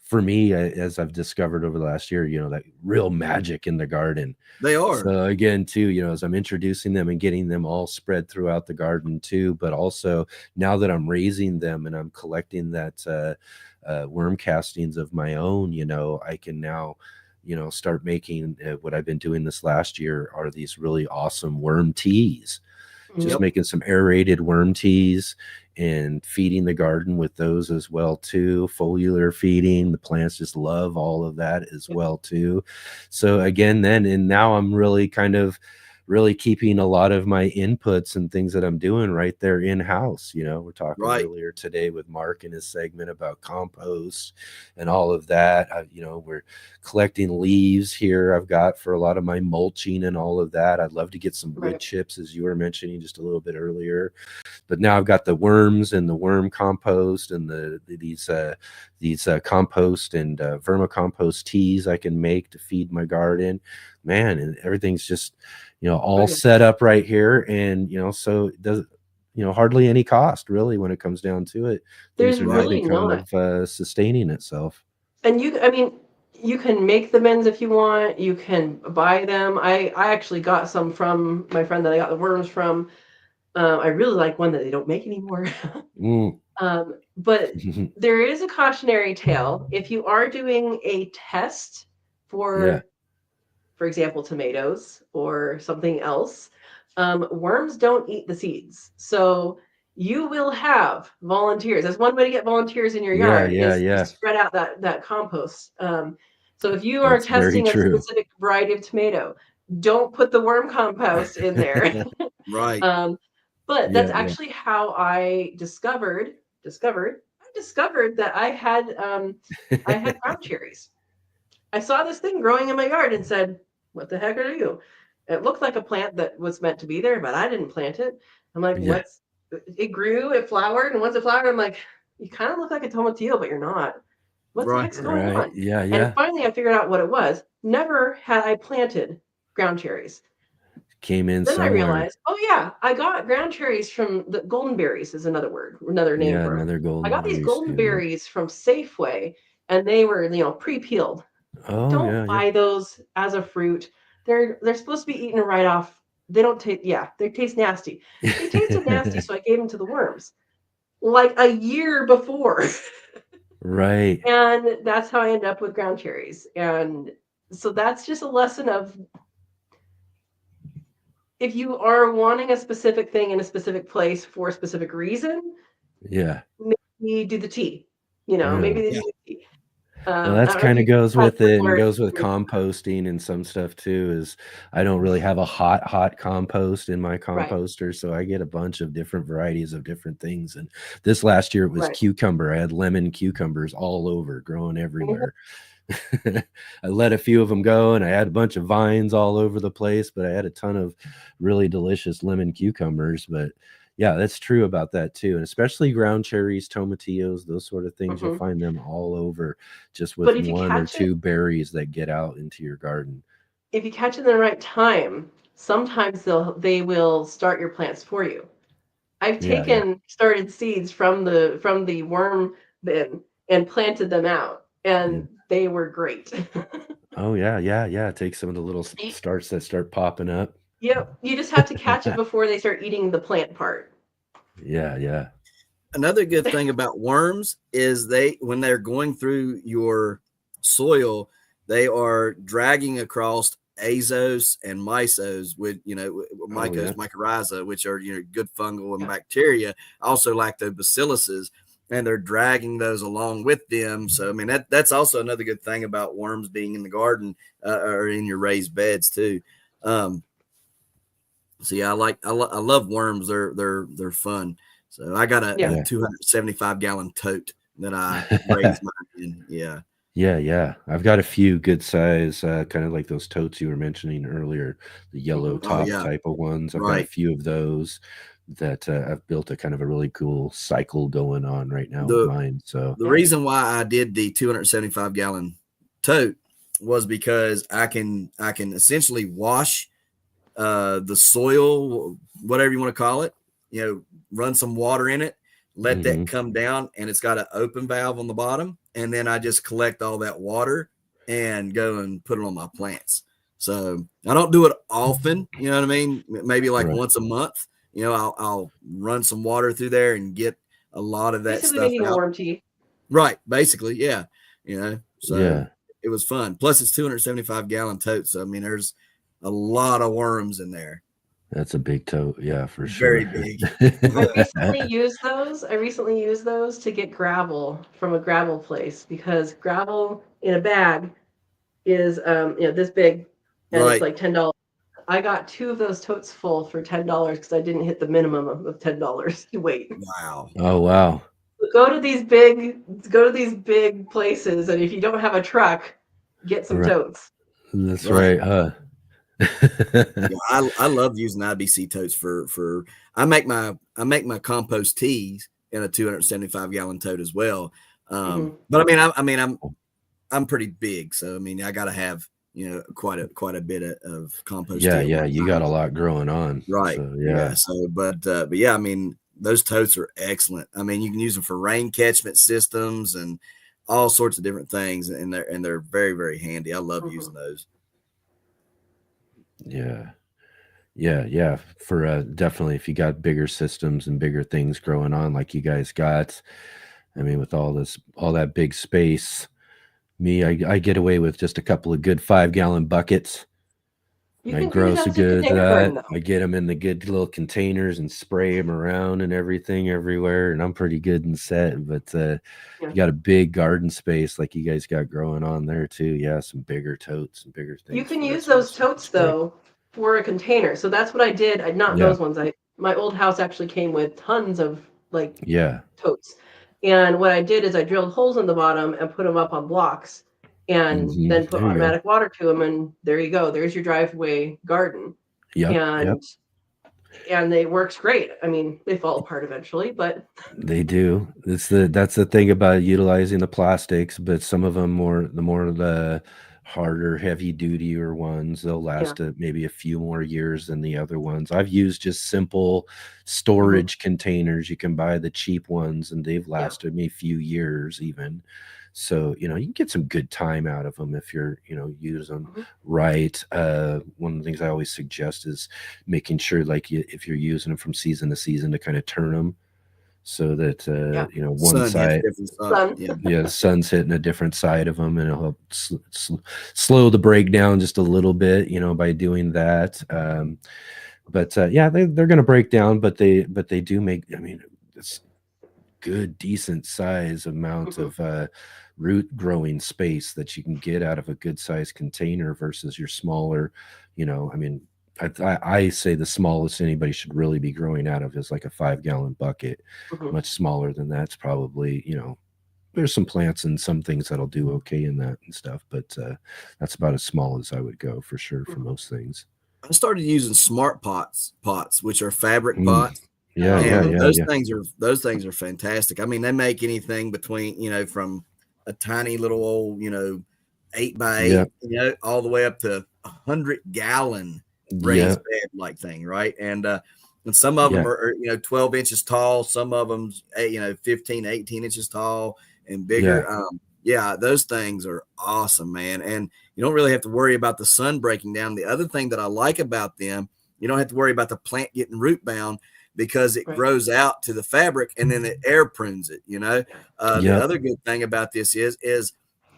for me, as I've discovered over the last year, you know, that real magic in the garden. They are. So again, too, you know, as I'm introducing them and getting them all spread throughout the garden too, but also now that I'm raising them and I'm collecting that worm castings of my own, you know, I can now, you know, start making what I've been doing this last year are these really awesome worm teas. Just making some aerated worm teas and feeding the garden with those as well too. Foliar feeding, the plants just love all of that as well too. So again, and now I'm really keeping a lot of my inputs and things that I'm doing right there in-house. You know, we're talking earlier today with Mark in his segment about compost and all of that. You know, we're collecting leaves here I've got for a lot of my mulching and all of that. I'd love to get some wood chips, as you were mentioning just a little bit earlier. But now I've got the worms and the worm compost and these compost and vermicompost teas I can make to feed my garden. Man, and everything's just, you know, all set up right here. And, you know, so it does, you know, hardly any cost really when it comes down to it. There's really kind of sustaining itself. And you can make the bins if you want. You can buy them. I actually got some from my friend that I got the worms from. I really like one that they don't make anymore. But there is a cautionary tale. If you are doing a test for example, tomatoes or something else, worms don't eat the seeds. So you will have volunteers. That's one way to get volunteers in your yard is to spread out that compost. So if you are testing a specific variety of tomato, don't put the worm compost in there. Right. But that's actually how I discovered that I had ground cherries. I saw this thing growing in my yard and said, "What the heck are you?" It looked like a plant that was meant to be there, but I didn't plant it. I'm like, it grew, it flowered, and once it flowered, I'm like, you kind of look like a tomatillo, but you're not. What the heck's going on? And finally I figured out what it was. Never had I planted ground cherries. Came in then somewhere. I realized, I got ground cherries from the golden berries is another name for them. I got these golden berries from Safeway, and they were, you know, pre-peeled. Don't buy those as a fruit. They're supposed to be eaten right off. They don't taste. Yeah, they taste nasty. They tasted nasty, so I gave them to the worms, like a year before. Right. And that's how I ended up with ground cherries. And so that's just a lesson of, if you are wanting a specific thing in a specific place for a specific reason, maybe do the tea. You know, maybe they do the tea. Well, that's kind of goes with it, and goes with composting and some stuff too. Is I don't really have a hot compost in my composter, so I get a bunch of different varieties of different things. And this last year it was cucumber. I had lemon cucumbers all over, growing everywhere. I let a few of them go, and I had a bunch of vines all over the place, but I had a ton of really delicious lemon cucumbers. But yeah, that's true about that too. And especially ground cherries, tomatillos, those sort of things, you'll find them all over, just with one or two berries that get out into your garden. If you catch it in the right time, sometimes they will start your plants for you. I've started seeds from the worm bin and planted them out, and they were great. Oh yeah. Take some of the little starts that start popping up. Yep. You just have to catch it before they start eating the plant part. Yeah. Another good thing about worms is when they're going through your soil, they are dragging across azos and mycos with, mycorrhiza, which are, good fungal and bacteria, also lactobacilluses, and they're dragging those along with them. So, I mean, that's also another good thing about worms being in the garden or in your raised beds too. So yeah, I love worms. They're fun. So I got a 275-gallon tote that I raise mine in. Yeah. Yeah. I've got a few good size, kind of like those totes you were mentioning earlier, the yellow top type of ones. I've got a few of those that I've built a kind of a really cool cycle going on right now with mine. So the reason why I did the 275-gallon tote was because I can essentially wash the soil, whatever you want to call it, run some water in it, let that come down, and it's got an open valve on the bottom. And then I just collect all that water and go and put it on my plants. So I don't do it often. You know what I mean? Maybe like once a month, I'll run some water through there and get a lot of that Basically stuff making out. worm tea. Right. Basically. Yeah. So it was fun. Plus it's 275-gallon totes. So, I mean, there's a lot of worms in there. That's a big tote. Yeah, for sure. Very big. I recently used those to get gravel from a gravel place, because gravel in a bag is this big, and it's like $10. I got 2 of those totes full for $10 because I didn't hit the minimum of $10 to wait. Wow. Oh wow. Go to these big places, and if you don't have a truck, get some totes. That's right, huh? I love using IBC totes for I make my compost teas in a 275-gallon tote as well. But I mean I'm pretty big, so I mean I got to have quite a bit of compost. Yeah, you got a lot growing on, right? So, yeah. So, but yeah, I mean those totes are excellent. I mean you can use them for rain catchment systems and all sorts of different things, and they're very, very handy. I love using those. Yeah. For definitely, if you got bigger systems and bigger things growing on like you guys got, I mean, with all that big space, I get away with just a couple of good 5-gallon buckets. I grow so good that I get them in the good little containers and spray them around and everything everywhere, and I'm pretty good and set. But you got a big garden space like you guys got growing on there too. Yeah, some bigger totes and bigger things. You can use those totes though for a container. So that's what I did. Not those ones. My old house actually came with tons of totes. And what I did is I drilled holes in the bottom and put them up on blocks, and then put automatic water to them, and there you go. There's your driveway garden. And it works great. I mean, they fall apart eventually, but they do. That's the thing about utilizing the plastics, but some of them the harder, heavy dutier ones, they'll last maybe a few more years than the other ones. I've used just simple storage containers. You can buy the cheap ones, and they've lasted me a few years even. So, you can get some good time out of them if you're, use them right. One of the things I always suggest is making sure, like, if you're using them from season to season, to kind of turn them so that, one side, the sun's hitting a different side of them, and it'll help slow the breakdown just a little bit, by doing that. But they're going to break down, but they do make, I mean, it's good, decent size amount of root growing space that you can get out of a good size container versus your smaller, I mean, I say the smallest anybody should really be growing out of is like a 5-gallon bucket. Much smaller than that's probably, there's some plants and some things that'll do okay in that and stuff, but that's about as small as I would go for sure for most things. I started using smart pots, which are fabric pots. Those things are fantastic. I mean, they make anything between, from a tiny little old, 8x8, all the way up to 100-gallon raised bed like thing. Right. And some of them are 12 inches tall. Some of them, 15, 18 inches tall and bigger. Those things are awesome, man. And you don't really have to worry about the sun breaking down. The other thing that I like about them You don't have to worry about the plant getting root bound because it Right. grows out to the fabric and then it air prunes it. The Yep. other good thing about this is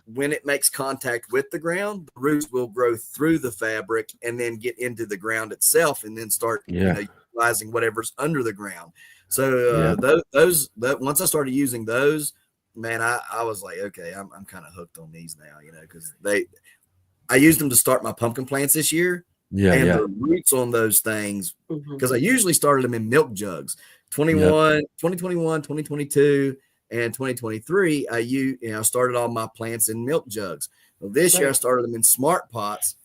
when it makes contact with the ground, the roots will grow through the fabric and then get into the ground itself and then start utilizing whatever's under the ground. So that once I started using those, man, I was like, okay, I'm kind of hooked on these now, because I used them to start my pumpkin plants this year. The roots on those things, because I usually started them in milk jugs. 2021, 2022, and 2023, I started all my plants in milk jugs. Well, this year I started them in smart pots,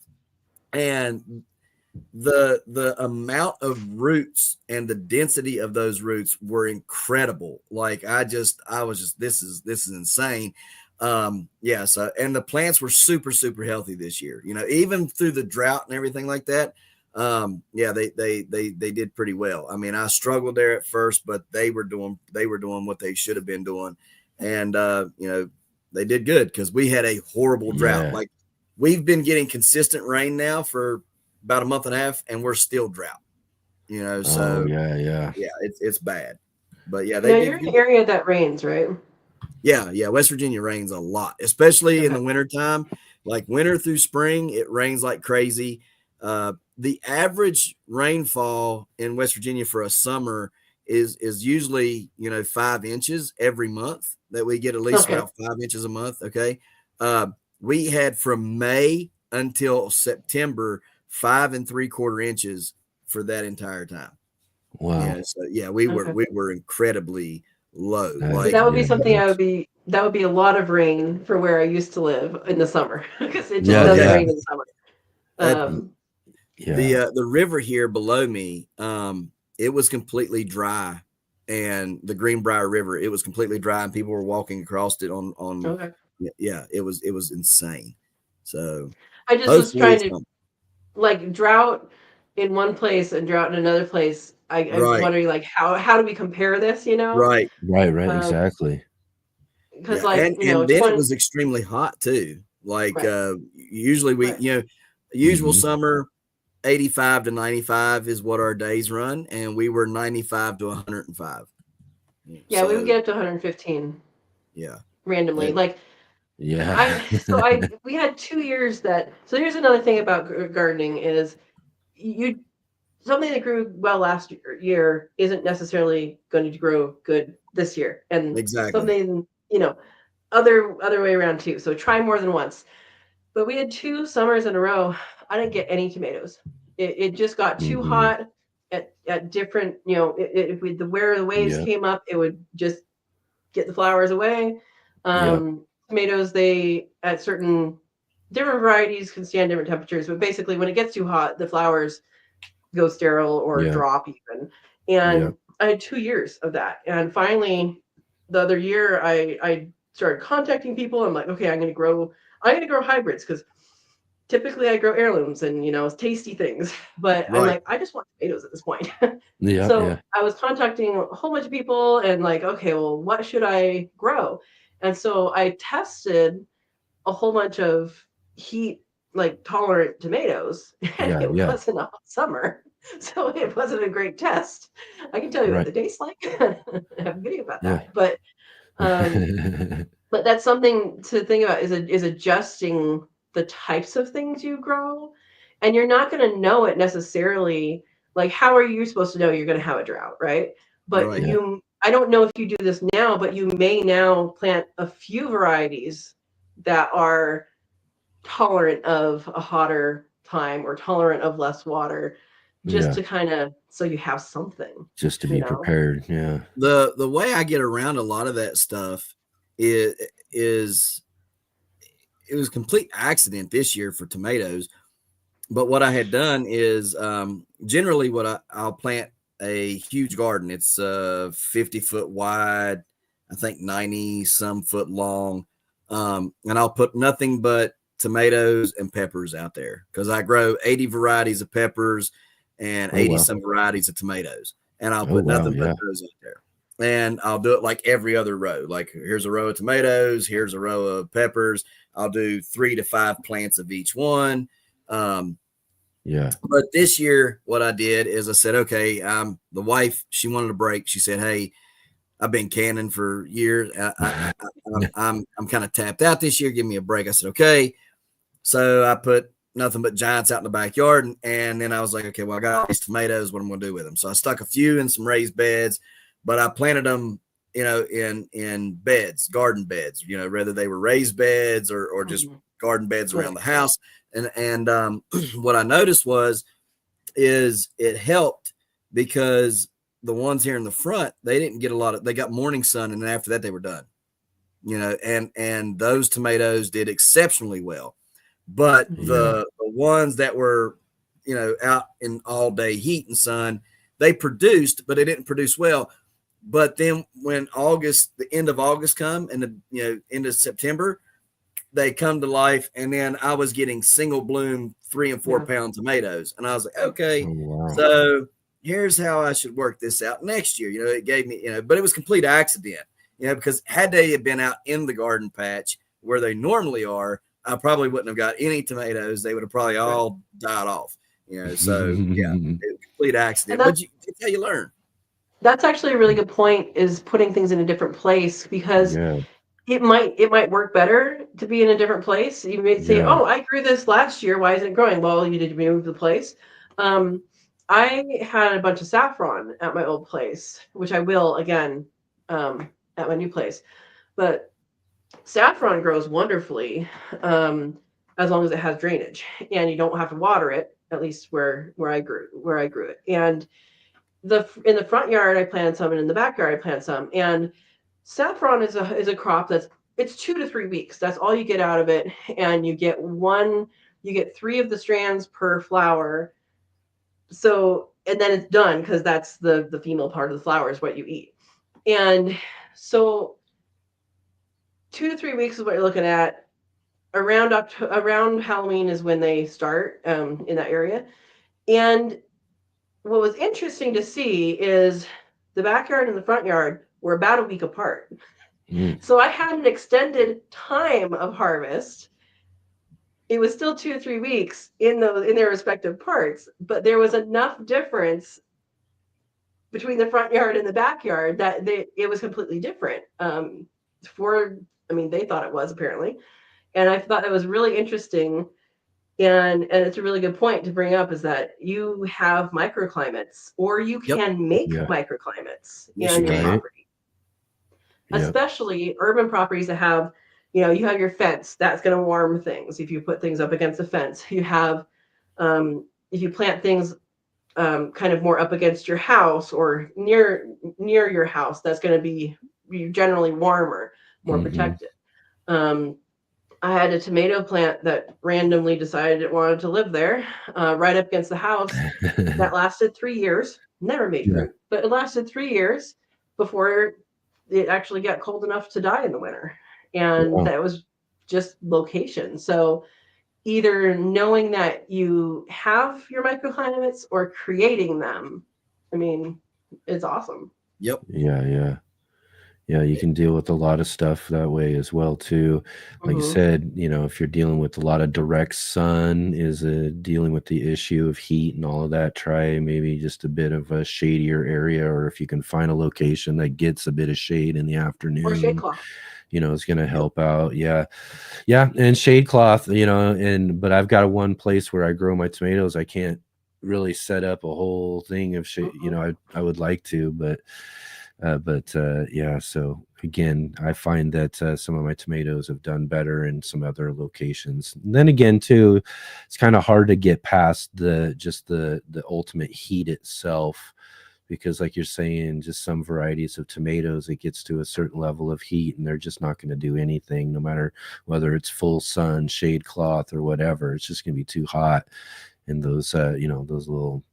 and the amount of roots and the density of those roots were incredible. Like I was just this is insane. So and the plants were super, super healthy this year, even through the drought and everything like that. They did pretty well. I mean, I struggled there at first, but they were doing what they should have been doing. And, they did good because we had a horrible drought. Like we've been getting consistent rain now for about a month and a half and we're still drought, so it's bad, but you're in an area that rains, right? West Virginia rains a lot, especially in the wintertime. Like winter through spring, it rains like crazy. The average rainfall in West Virginia for a summer is usually 5 inches every month, that we get at least about 5 inches a month. We had from May until September 5 3/4 inches for that entire time. Wow. We were incredibly low. So that would be something that would be a lot of rain for where I used to live in the summer, because it just doesn't rain in the summer. The river here below me, it was completely dry, and the Greenbrier River, it was completely dry, and people were walking across it on it was insane. So I just was trying to like drought in one place and drought in another place. I was wondering, like, how do we compare this, Right, exactly. Because then it was extremely hot too. Like usually we usual summer 85 to 95 is what our days run, and we were 95 to 105. We would get up to 115 randomly. We had 2 years that. So here's another thing about gardening is something that grew well last year isn't necessarily going to grow good this year, and something other way around too. So try more than once. But we had 2 summers in a row, I didn't get any tomatoes. It just got too hot at different, where the waves came up, it would just get the flowers away. Tomatoes, they at certain different varieties can stand different temperatures, but basically when it gets too hot, the flowers go sterile or drop even. And I had 2 years of that. And finally, the other year, I started contacting people. I'm like, okay, I'm going to grow hybrids, because typically I grow heirlooms and tasty things. But I'm like, I just want tomatoes at this point. I was contacting a whole bunch of people and like, okay, well, what should I grow? And so I tested a whole bunch of heat tolerant tomatoes, and it wasn't a hot summer, so it wasn't a great test. I can tell you what they taste like. I have a video about that, but that's something to think about, is adjusting the types of things you grow. And you're not going to know it necessarily. Like, how are you supposed to know you're going to have a drought, right? But I don't know if you do this now, but you may now plant a few varieties that are tolerant of a hotter time or tolerant of less water, just to kind of, so you have something, just to be prepared. The way I get around a lot of that stuff is it was a complete accident this year for tomatoes. But what I had done is generally I'll plant a huge garden. It's 50 foot wide, I think 90 some foot long. And I'll put nothing but tomatoes and peppers out there, because I grow 80 varieties of peppers and 80 some varieties of tomatoes. And I'll put nothing but those out there. And I'll do it like every other row. Like, here's a row of tomatoes, here's a row of peppers. I'll do 3 to 5 plants of each one. Yeah. But this year, what I did is I said, okay, the wife, she wanted a break. She said, hey, I've been canning for years. I'm kind of tapped out this year. Give me a break. I said, okay. So I put nothing but giants out in the backyard. And then I was like, okay, well, I got these tomatoes. What am I going to do with them? So I stuck a few in some raised beds, but I planted them, in beds, garden beds, whether they were raised beds or just garden beds around the house. And what I noticed is it helped because the ones here in the front, they didn't get they got morning sun. And then after that, they were done, and those tomatoes did exceptionally well. But the ones that were, out in all day heat and sun, they produced, but they didn't produce well. But then when the end of August come and end of September, they come to life. And then I was getting single bloom 3 and 4 pound tomatoes. And I was like, okay, so here's how I should work this out next year. It gave me, but it was complete accident, because had they had been out in the garden patch where they normally are, I probably wouldn't have got any tomatoes. They would have probably all died off, so yeah, it was a complete accident, but it's how you learn. That's actually a really good point, is putting things in a different place, because it might work better to be in a different place. You may say, oh, I grew this last year. Why isn't it growing? Well, you did move the place. I had a bunch of saffron at my old place, which I will again at my new place. But saffron grows wonderfully as long as it has drainage, and you don't have to water it. At least where I grew it. And in the front yard I planted some, and in the backyard I planted some. And saffron is a crop it's 2 to 3 weeks. That's all you get out of it, and you get 3 of the strands per flower. So, and then it's done, because that's the female part of the flower is what you eat. And so 2 to 3 weeks is what you're looking at. Around Halloween is when they start in that area. And what was interesting to see is the backyard and the front yard were about a week apart. So I had an extended time of harvest. It was still 2 or 3 weeks in their respective parts, but there was enough difference between the front yard and the backyard that it was completely different. They thought it was, apparently. And I thought it was really interesting. And it's a really good point to bring up, is that you have microclimates, or you can make microclimates in your property. Especially urban properties that have, you have your fence, that's going to warm things. If you put things up against the fence, you have, if you plant things kind of more up against your house or near your house, that's going to be generally warmer, more protected. I had a tomato plant that randomly decided it wanted to live there, right up against the house. That lasted 3 years. Never made fruit, but it lasted 3 years before it actually got cold enough to die in the winter. And that was just location. So either knowing that you have your microclimates or creating them, it's awesome. Yep. Yeah, you can deal with a lot of stuff that way as well too. Like you said, if you're dealing with a lot of direct sun, dealing with the issue of heat and all of that, try maybe just a bit of a shadier area, or if you can find a location that gets a bit of shade in the afternoon, or shade cloth. It's going to help out. Yeah, and shade cloth, but I've got one place where I grow my tomatoes. I can't really set up a whole thing of shade. I would like to, but so again, I find that some of my tomatoes have done better in some other locations. And then again too, it's kind of hard to get past the ultimate heat itself, because like you're saying, just some varieties of tomatoes, it gets to a certain level of heat and they're just not going to do anything, no matter whether it's full sun, shade cloth, or whatever. It's just going to be too hot, and those those little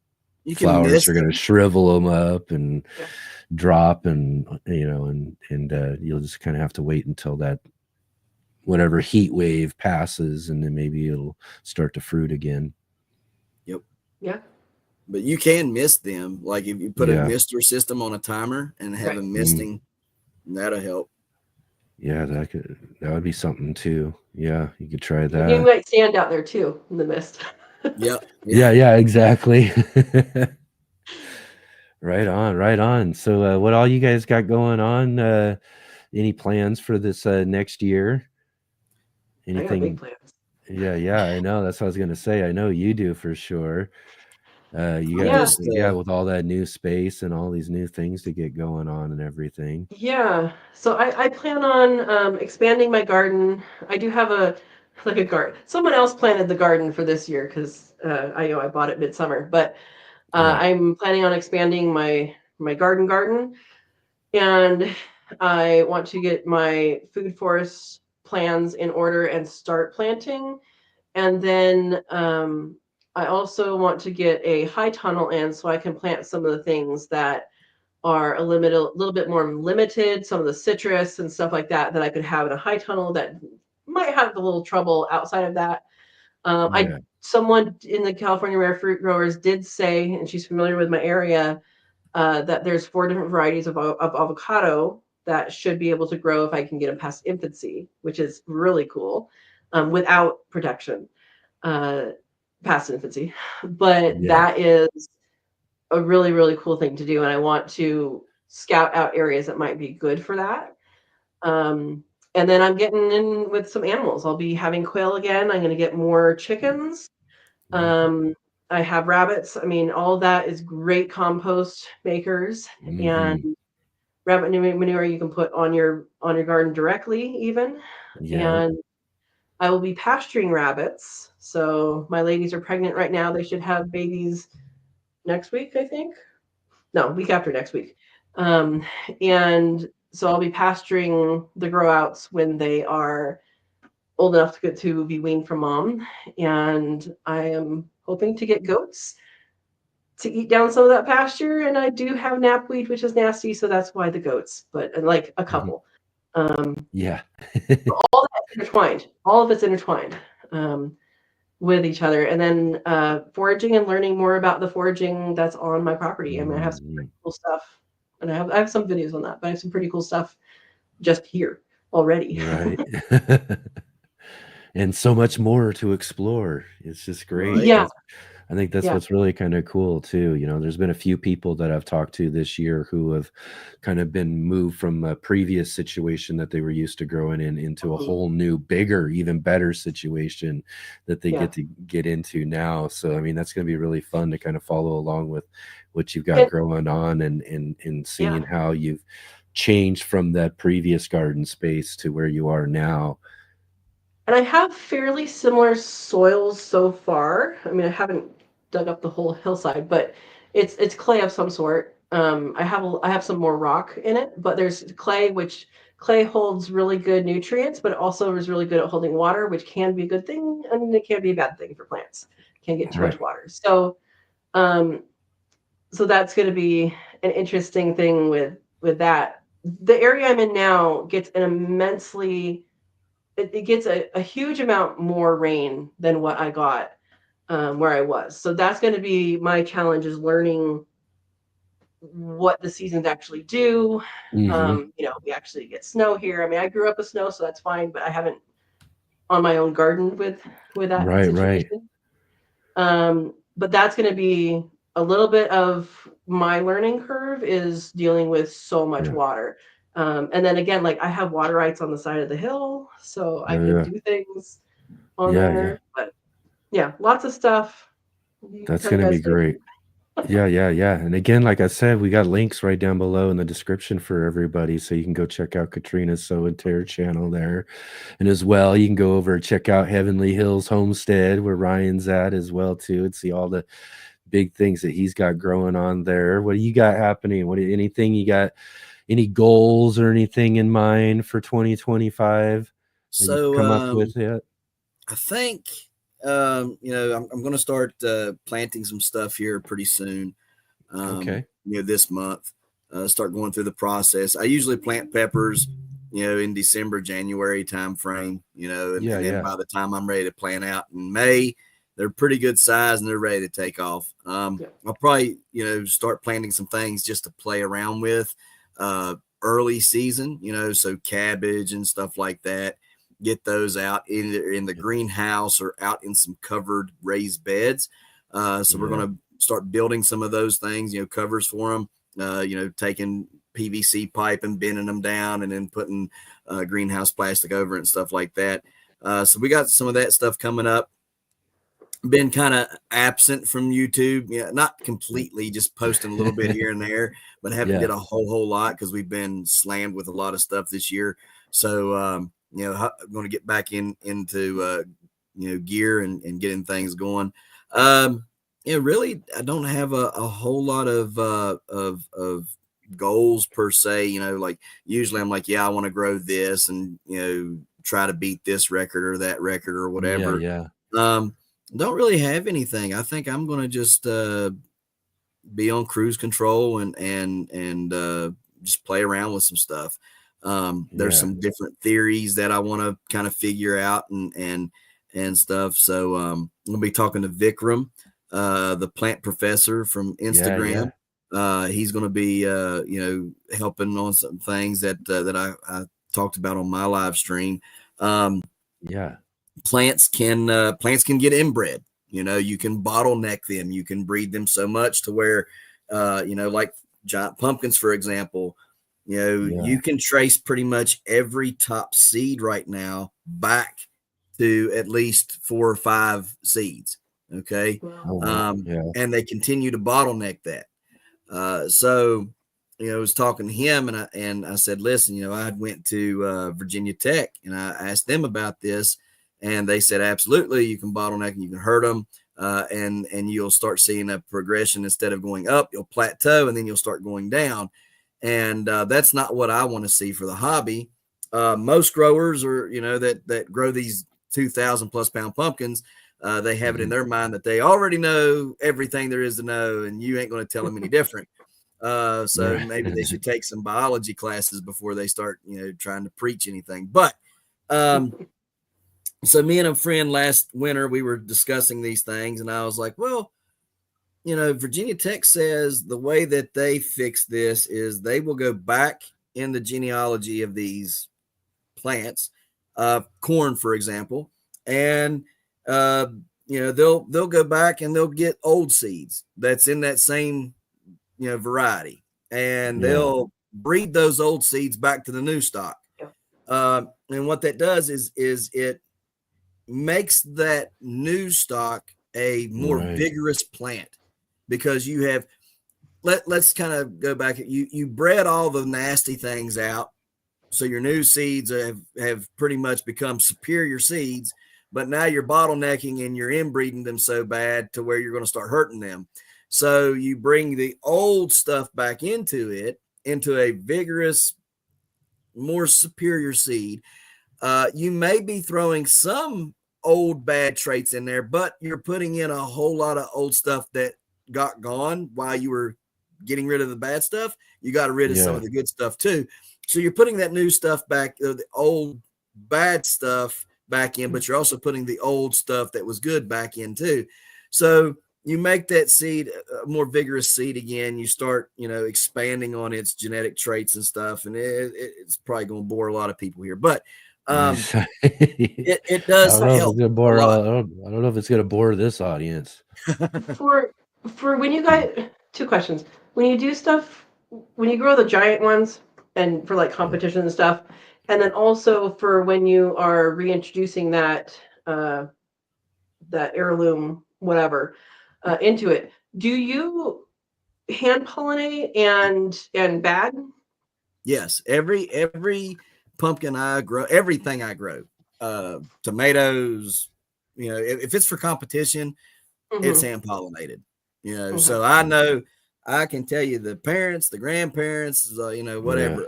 flowers are going to shrivel them up and drop, and you'll just kind of have to wait until that whatever heat wave passes, and then maybe it'll start to fruit again. Yep. Yeah. But you can mist them. Like if you put a mister system on a timer and have them misting, that'll help. Yeah, that would be something too. Yeah, you could try that. You might stand out there too in the mist. Yep. Yeah, exactly. Right on, right on. So what all you guys got going on? Any plans for this next year? I got big Anything? plans. Yeah, I know. That's what I was gonna say. I know you do for sure. You I'm got, Yeah. just yeah, with all that new space and all these new things to get going on and everything. Yeah. So I plan on expanding my garden. I do have a garden. Someone else planted the garden for this year because I bought it midsummer, but Right. I'm planning on expanding my garden, and I want to get my food forest plans in order and start planting. And then I also want to get a high tunnel in so I can plant some of the things that are a little bit more limited, some of the citrus and stuff like that I could have in a high tunnel that might have a little trouble outside of that. Yeah. Someone in the California Rare Fruit Growers did say, and she's familiar with my area, that there's 4 different varieties of avocado that should be able to grow if I can get them past infancy, which is really cool, without protection past infancy. But Yeah. that is a really, really cool thing to do. And I want to scout out areas that might be good for that. And then I'm getting in with some animals. I'll be having quail again. I'm going to get more chickens. Um, I have rabbits. I mean, all of that is great compost makers, and Mm-hmm. rabbit manure you can put on your garden directly even. Yeah. And I will be pasturing rabbits. So my ladies are pregnant right now. They should have babies next week, I think. No, week after next week. Um, and so I'll be pasturing the grow outs when they are old enough to get to be weaned from mom. And I am hoping to get goats to eat down some of that pasture. And I do have knapweed, which is nasty, so that's why the goats, but like a Mhm. couple. Um, Yeah. all that's intertwined. All of it's intertwined. With each other, and then foraging and learning more about the foraging that's on my property. I mean, I have some pretty Mhm. cool stuff, and I have some videos on that, but I have some pretty cool stuff just here already. Right. And so much more to explore. It's just great. Right. Yeah, I think that's yeah. what's really kind of cool too. There's been a few people that I've talked to this year who have kind of been moved from a previous situation that they were used to growing in into a Mhm. whole new, bigger, even better situation that they Yeah. get to get into now. So I mean, that's going to be really fun to kind of follow along with what you've got And going on and yeah, seeing how you've changed from that previous garden space to where you are now. and I have fairly similar soils so far. I mean, I haven't dug up the whole hillside, but it's clay of some sort. I have some more rock in it, but there's clay, which clay holds really good nutrients, but also is really good at holding water, which can be a good thing, and it can be a bad thing for plants. Can get too much Right. water. Um, so that's going to be an interesting thing with that. The area I'm in now gets an immensely it gets a huge amount more rain than what I got where I was. So that's going to be my challenge is learning what the seasons actually do. Hmm. We actually get snow here. I mean, I grew up with snow, so that's fine, but I haven't on my own garden with that Right. situation. But that's going to be a little bit of my learning curve is dealing with so much Yeah. water. And then again, like I have water rights on the side of the hill, so I Oh, can yeah. do things on Yeah. there. But yeah, lots of stuff. That's Tell you gonna be guys. great. Yeah. And again, like I said, we got links right down below in the description for everybody, so you can go check out Katrina's Sow and Tare channel there. And as well, you can go over and check out Heavenly Hills Homestead, where Ryan's at as well too, and see all the big things that he's got growing on there. What do you got happening? Anything you got? Any goals or anything in mind for 2025 that you've So come up with yet? I think I'm going to start planting some stuff here pretty soon. Okay. This month, start going through the process. I usually plant peppers, in December, January time frame, and then Yeah. by the time I'm ready to plant out in May, they're pretty good size and they're ready to take off. Yeah. I'll probably, start planting some things just to play around with early season, so cabbage and stuff like that. get those out either in the greenhouse or out in some covered raised beds. So we're going to start building some of those things, covers for them, taking PVC pipe and bending them down and then putting greenhouse plastic over it and stuff like that. So we got some of that stuff coming up. Been kind of absent from YouTube, not completely, just posting a little bit here and there, but haven't did a whole lot because we've been slammed with a lot of stuff this year. So I'm going to get back into gear and getting things going. Really, I don't have a whole lot of goals per se. Like usually I'm like, I want to grow this and try to beat this record or that record or whatever. Don't really have anything. I think I'm going to just be on cruise control and just play around with some stuff. There's some different theories that I want to kind of figure out and stuff. So I'm going to be talking to Vikram, the plant professor from Instagram. He's going to be helping on some things that I talked about on my live stream. Plants can get inbred. You can bottleneck them. You can breed them so much to where, like giant pumpkins, for example, you can trace pretty much every top seed right now back to at least 4 or 5 seeds. Okay. And they continue to bottleneck that. So, I was talking to him and I said, listen, I went to Virginia Tech and I asked them about this. And they said, absolutely, you can bottleneck and you can hurt them. And you'll start seeing a progression. Instead of going up, you'll plateau and then you'll start going down. And that's not what I want to see for the hobby. Most growers are, that grow these 2,000 plus pound pumpkins, they have it in their mind that they already know everything there is to know and you ain't going to tell them any different. So maybe they should take some biology classes before they start, trying to preach anything. But so me and a friend last winter, we were discussing these things and I was like, well, Virginia Tech says the way that they fix this is they will go back in the genealogy of these plants, corn, for example, and, they'll go back and they'll get old seeds that's in that same, variety, and they'll breed those old seeds back to the new stock. And what that does is it makes that new stock a more vigorous plant because you have let's kind of go back. You bred all the nasty things out, so your new seeds have pretty much become superior seeds, but now you're bottlenecking and you're inbreeding them so bad to where you're going to start hurting them. So you bring the old stuff back into a vigorous, more superior seed. You may be throwing some old bad traits in there, but you're putting in a whole lot of old stuff that got gone while you were getting rid of the bad stuff. You got rid of some of the good stuff too. So you're putting that new stuff back, the old bad stuff back in, but you're also putting the old stuff that was good back in too. So you make that seed a more vigorous seed again. You start, expanding on its genetic traits and stuff. And it's probably going to bore a lot of people here, but it does help. I don't know if it's going to bore this audience. For when you guys, 2 questions. When you do stuff, when you grow the giant ones and for like competition and stuff, and then also for when you are reintroducing that heirloom, whatever, into it, do you hand pollinate and bag? Yes. Every pumpkin I grow, everything I grow, tomatoes, if it's for competition, it's hand pollinated, so I know I can tell you the parents, the grandparents, whatever,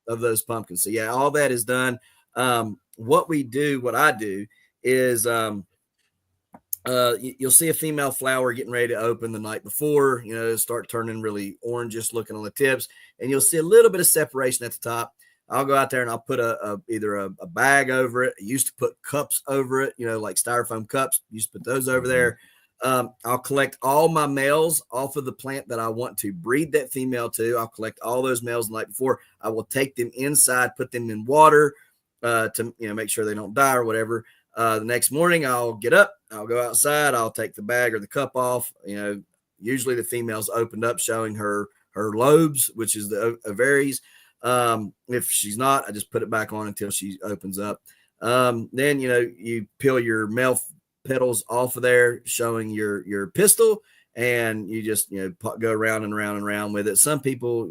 of those pumpkins. So all that is done. What I do is, you'll see a female flower getting ready to open the night before, start turning really orangish looking on the tips, and you'll see a little bit of separation at the top. I'll go out there and I'll put either a bag over it. I used to put cups over it, like styrofoam cups. Used to put those over there. I'll collect all my males off of the plant that I want to breed that female to. I'll collect all those males the night before. I will take them inside, put them in water, to make sure they don't die or whatever. The next morning, I'll get up, I'll go outside, I'll take the bag or the cup off. Usually the female's opened up, showing her lobes, which is the ovaries. If she's not, I just put it back on until she opens up. Then you peel your male petals off of there, showing your pistil, and you just go around and around and around with it. Some people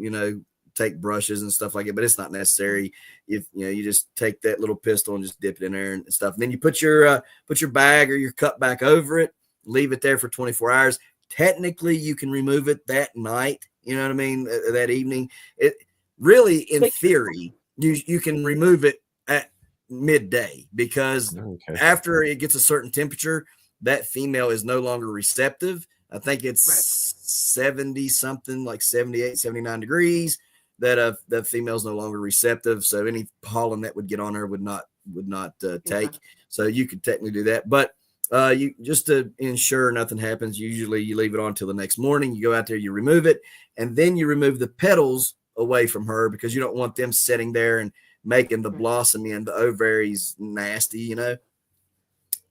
take brushes and stuff like it, but it's not necessary. If you just take that little pistil and just dip it in there and stuff. And then you put your bag or your cup back over it, leave it there for 24 hours. Technically, you can remove it that night. You know what I mean? That evening. It really, in theory, you can remove it at midday, because after it gets a certain temperature, that female is no longer receptive. I think it's 70 something, like 78, 79 degrees. That the female's no longer receptive, so any pollen that would get on her would not take. So you could technically do that, but you just to ensure nothing happens, usually you leave it on until the next morning. You go out there, you remove it, and then you remove the petals away from her, because you don't want them sitting there and making the blossoming and the ovaries nasty,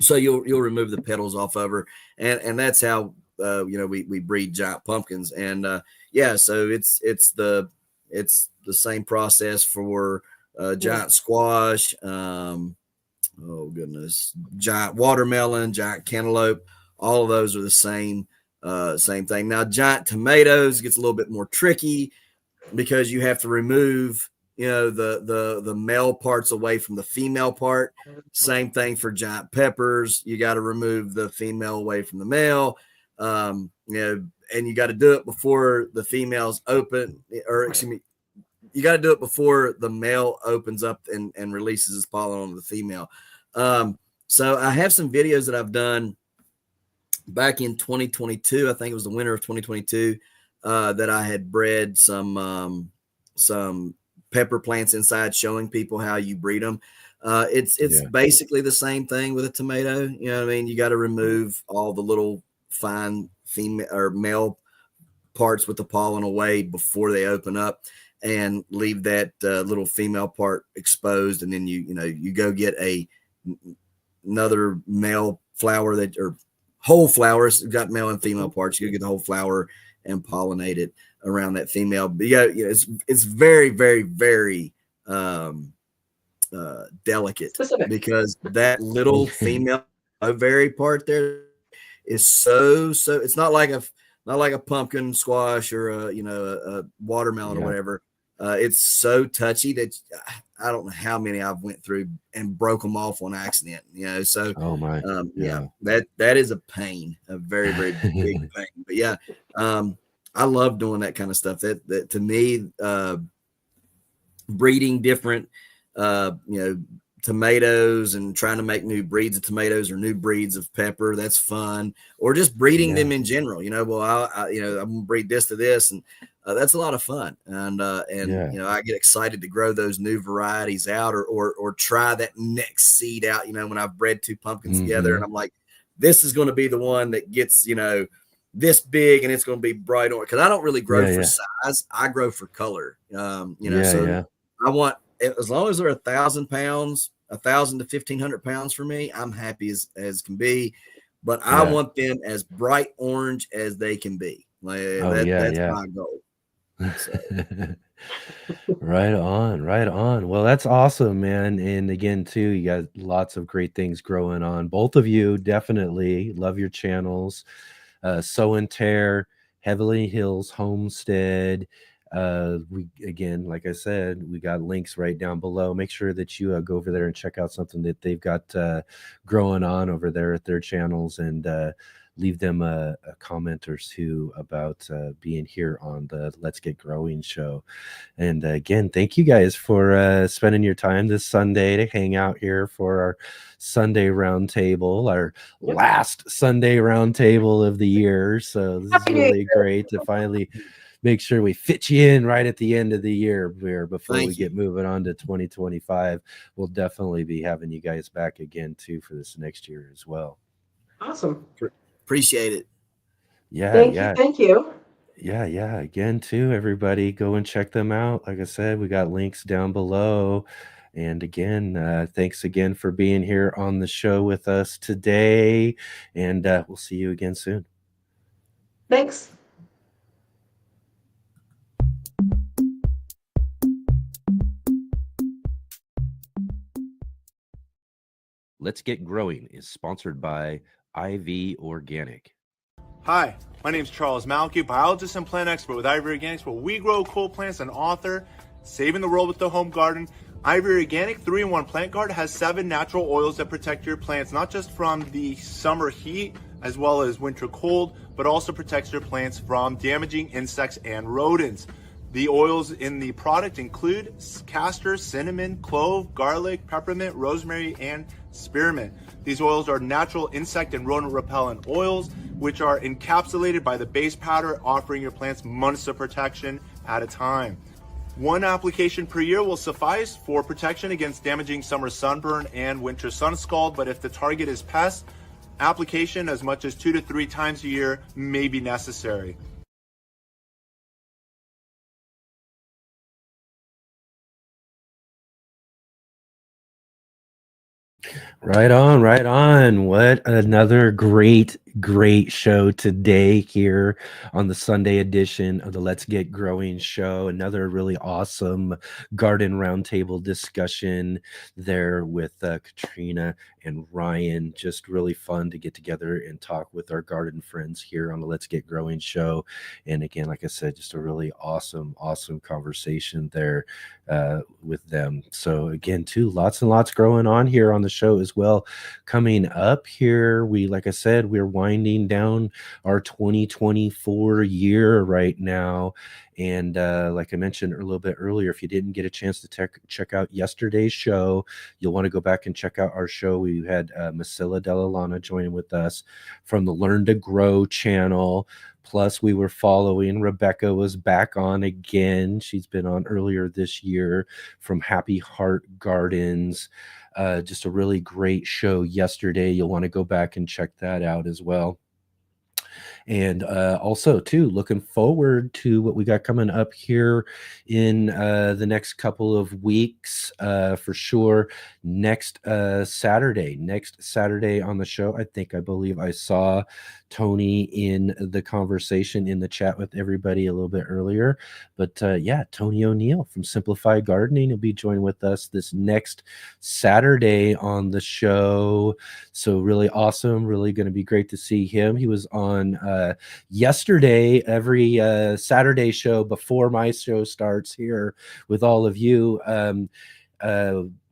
So you'll remove the petals off of her, and that's how we breed giant pumpkins. And so it's the same process for giant squash, giant watermelon, giant cantaloupe. All of those are the same thing. Now, giant tomatoes gets a little bit more tricky, because you have to remove the male parts away from the female part. Same thing for giant peppers. You got to remove the female away from the male. And you got to do it before the females open, or excuse me, you got to do it before the male opens up and releases his pollen on the female. So I have some videos that I've done back in 2022. I think it was the winter of 2022, that I had bred some pepper plants inside, showing people how you breed them. It's basically the same thing with a tomato. You know what I mean? You got to remove all the little fine female or male parts with the pollen away before they open up, and leave that little female part exposed. And then you go get another male flower or whole flowers. You've got male and female parts. You go get the whole flower and pollinate it around that female. But it's very, very, very delicate, specific, because that little female ovary part there is so it's not like a pumpkin, squash, or a watermelon or whatever. It's so touchy that I don't know how many I've went through and broke them off on accident. So that is a pain, a very, very big pain. But I love doing that kind of stuff. That to me, breeding different tomatoes and trying to make new breeds of tomatoes or new breeds of pepper, that's fun. Or just breeding them in general. I'm gonna breed this to this, and that's a lot of fun. And I get excited to grow those new varieties out, or try that next seed out. When I've bred two pumpkins together, and I'm like, this is going to be the one that gets this big, and it's going to be bright orange. Because I don't really grow for size, I grow for color. I want, as long as they're 1,000 pounds, 1,000 to 1,500 pounds for me, I'm happy as can be. But I want them as bright orange as they can be. That's my goal. So. Right on. Well, that's awesome, man. And again, too, you got lots of great things growing on. Both of you definitely love your channels. Sow and Tare, Heavenly Hills Homestead. We, again, like I said, we got links right down below. Make sure that you go over there and check out something that they've got growing on over there at their channels, and leave them a comment or two about being here on the Let's Get Growing show. And again, thank you guys for spending your time this Sunday to hang out here for our Sunday roundtable, our last Sunday roundtable of the year. So this is really great to finally make sure we fit you in right at the end of the year before we get moving on to 2025. We'll definitely be having you guys back again too for this next year as well. Awesome. Appreciate it. Thank you. Again, too, everybody, go and check them out. Like I said, we got links down below. And again, thanks again for being here on the show with us today. And we'll see you again soon. Thanks. Let's Get Growing is sponsored by IV Organic. Hi, my name is Charles Malky, biologist and plant expert with Ivory Organics, where we grow cool plants and author Saving the World with the Home Garden. Ivory Organic 3-in-1 Plant Guard has 7 natural oils that protect your plants, not just from the summer heat as well as winter cold, but also protects your plants from damaging insects and rodents. The oils in the product include castor, cinnamon, clove, garlic, peppermint, rosemary, and spearmint. These oils are natural insect and rodent repellent oils, which are encapsulated by the base powder, offering your plants months of protection at a time. 1 application per year will suffice for protection against damaging summer sunburn and winter sun scald, but if the target is pests, application as much as 2 to 3 times a year may be necessary. Right on, right on. What another great show today here on the Sunday edition of the Let's Get Growing show. Another really awesome garden roundtable discussion there with Katrina and Ryan. Just really fun to get together and talk with our garden friends here on the Let's Get Growing show. And again, like I said, just a really awesome conversation there with them. So again, too, lots and lots going on here on the show as well. Coming up here, like I said, we're winding down our 2024 year right now. And like I mentioned a little bit earlier, if you didn't get a chance to check out yesterday's show, you'll want to go back and check out our show. We had Masilla Delalana joining with us from the Learn to Grow channel. Plus, we were following, Rebecca was back on again. She's been on earlier this year from Happy Heart Gardens. Just a really great show yesterday. You'll want to go back and check that out as well. And also, too, looking forward to what we got coming up here in the next couple of weeks for sure. Next Saturday on the show, I believe I saw Tony in the conversation in the chat with everybody a little bit earlier. But yeah, Tony O'Neill from Simplify Gardening will be joining with us this next Saturday on the show. So really awesome, really going to be great to see him. He was on yesterday, every Saturday show before my show starts here with all of you.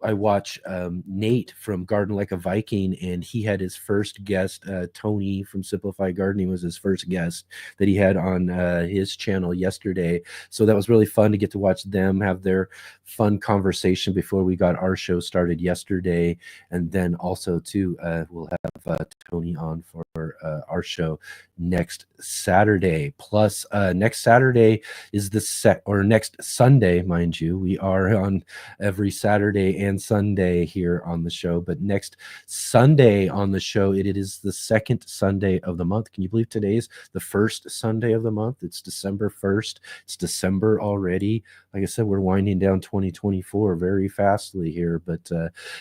I watch Nate from Garden Like a Viking, and he had his first guest. Tony from Simplify Gardening was his first guest that he had on his channel yesterday. So that was really fun to get to watch them have their fun conversation before we got our show started yesterday. And then also, too, we'll have Tony on for our show next Saturday. Plus, next Saturday is next Sunday, mind you. We are on every Saturday and Sunday here on the show, but next Sunday on the show, it is the second Sunday of the month. Can you believe today's the first Sunday of the month? It's December 1st. It's December already. Like I said, we're winding down 2024 very fastly here, but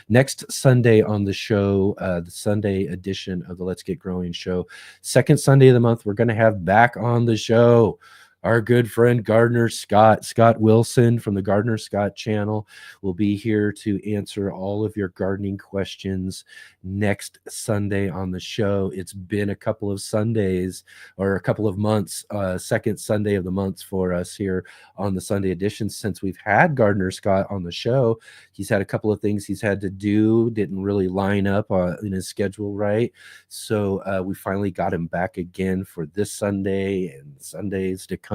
next Sunday on the show, the Sunday edition of the Let's Get Growing show, second Sunday of the month, we're going to have back on the show our good friend Gardener Scott Wilson from the Gardener Scott channel will be here to answer all of your gardening questions next Sunday on the show. It's been a couple of Sundays or a couple of months, second Sunday of the month for us here on the Sunday edition since we've had Gardener Scott on the show. He's had a couple of things he's had to do, didn't really line up in his schedule right. So we finally got him back again for this Sunday and Sundays to come.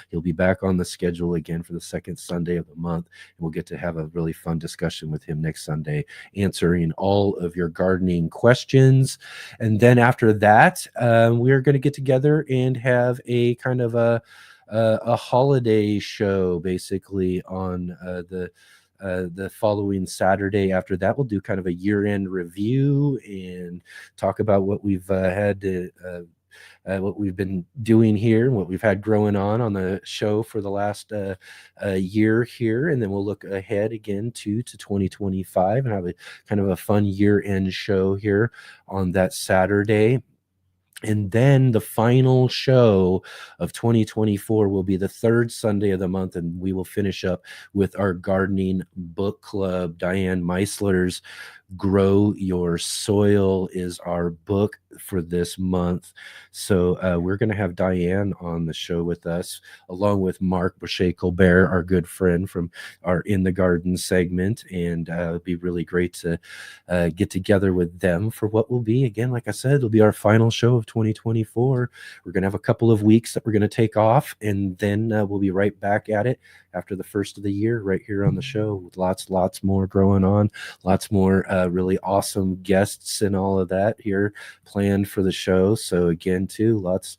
He'll be back on the schedule again for the second Sunday of the month, and we'll get to have a really fun discussion with him next Sunday, answering all of your gardening questions. And then after that, we're going to get together and have a kind of a holiday show, basically on the following Saturday. After that, we'll do kind of a year-end review and talk about what we've had to what we've been doing here, what we've had growing on the show for the last year here, and then we'll look ahead again to 2025 and have a kind of a fun year-end show here on that Saturday. And then the final show of 2024 will be the third Sunday of the month, and we will finish up with our gardening book club. Diane Meisler's Grow Your Soil is our book for this month. So we're going to have Diane on the show with us, along with Mark Boucher-Colbert, our good friend from our In the Garden segment. And it'll be really great to get together with them for what will be, again, like I said, it'll be our final show of 2024. We're going to have a couple of weeks that we're going to take off, and then we'll be right back at it after the first of the year right here on the show with lots more growing on, lots more really awesome guests and all of that here planned for the show. So again, too, lots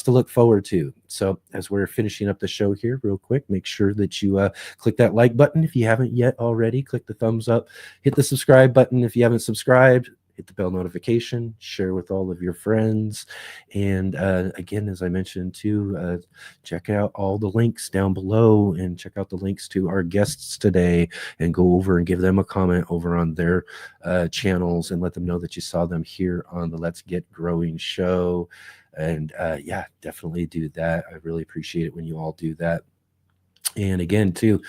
to look forward to. So as we're finishing up the show here real quick, make sure that you click that like button if you haven't yet already. Click the thumbs up, hit the subscribe button if you haven't subscribed, hit the bell notification, share with all of your friends. And again, as I mentioned too, check out all the links down below and check out the links to our guests today and go over and give them a comment over on their channels and let them know that you saw them here on the Let's Get Growing show. And yeah, definitely do that. I really appreciate it when you all do that. And again, too,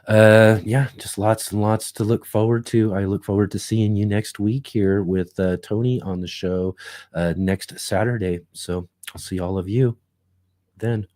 yeah, just lots and lots to look forward to. I look forward to seeing you next week here with Tony on the show next Saturday. So I'll see all of you then.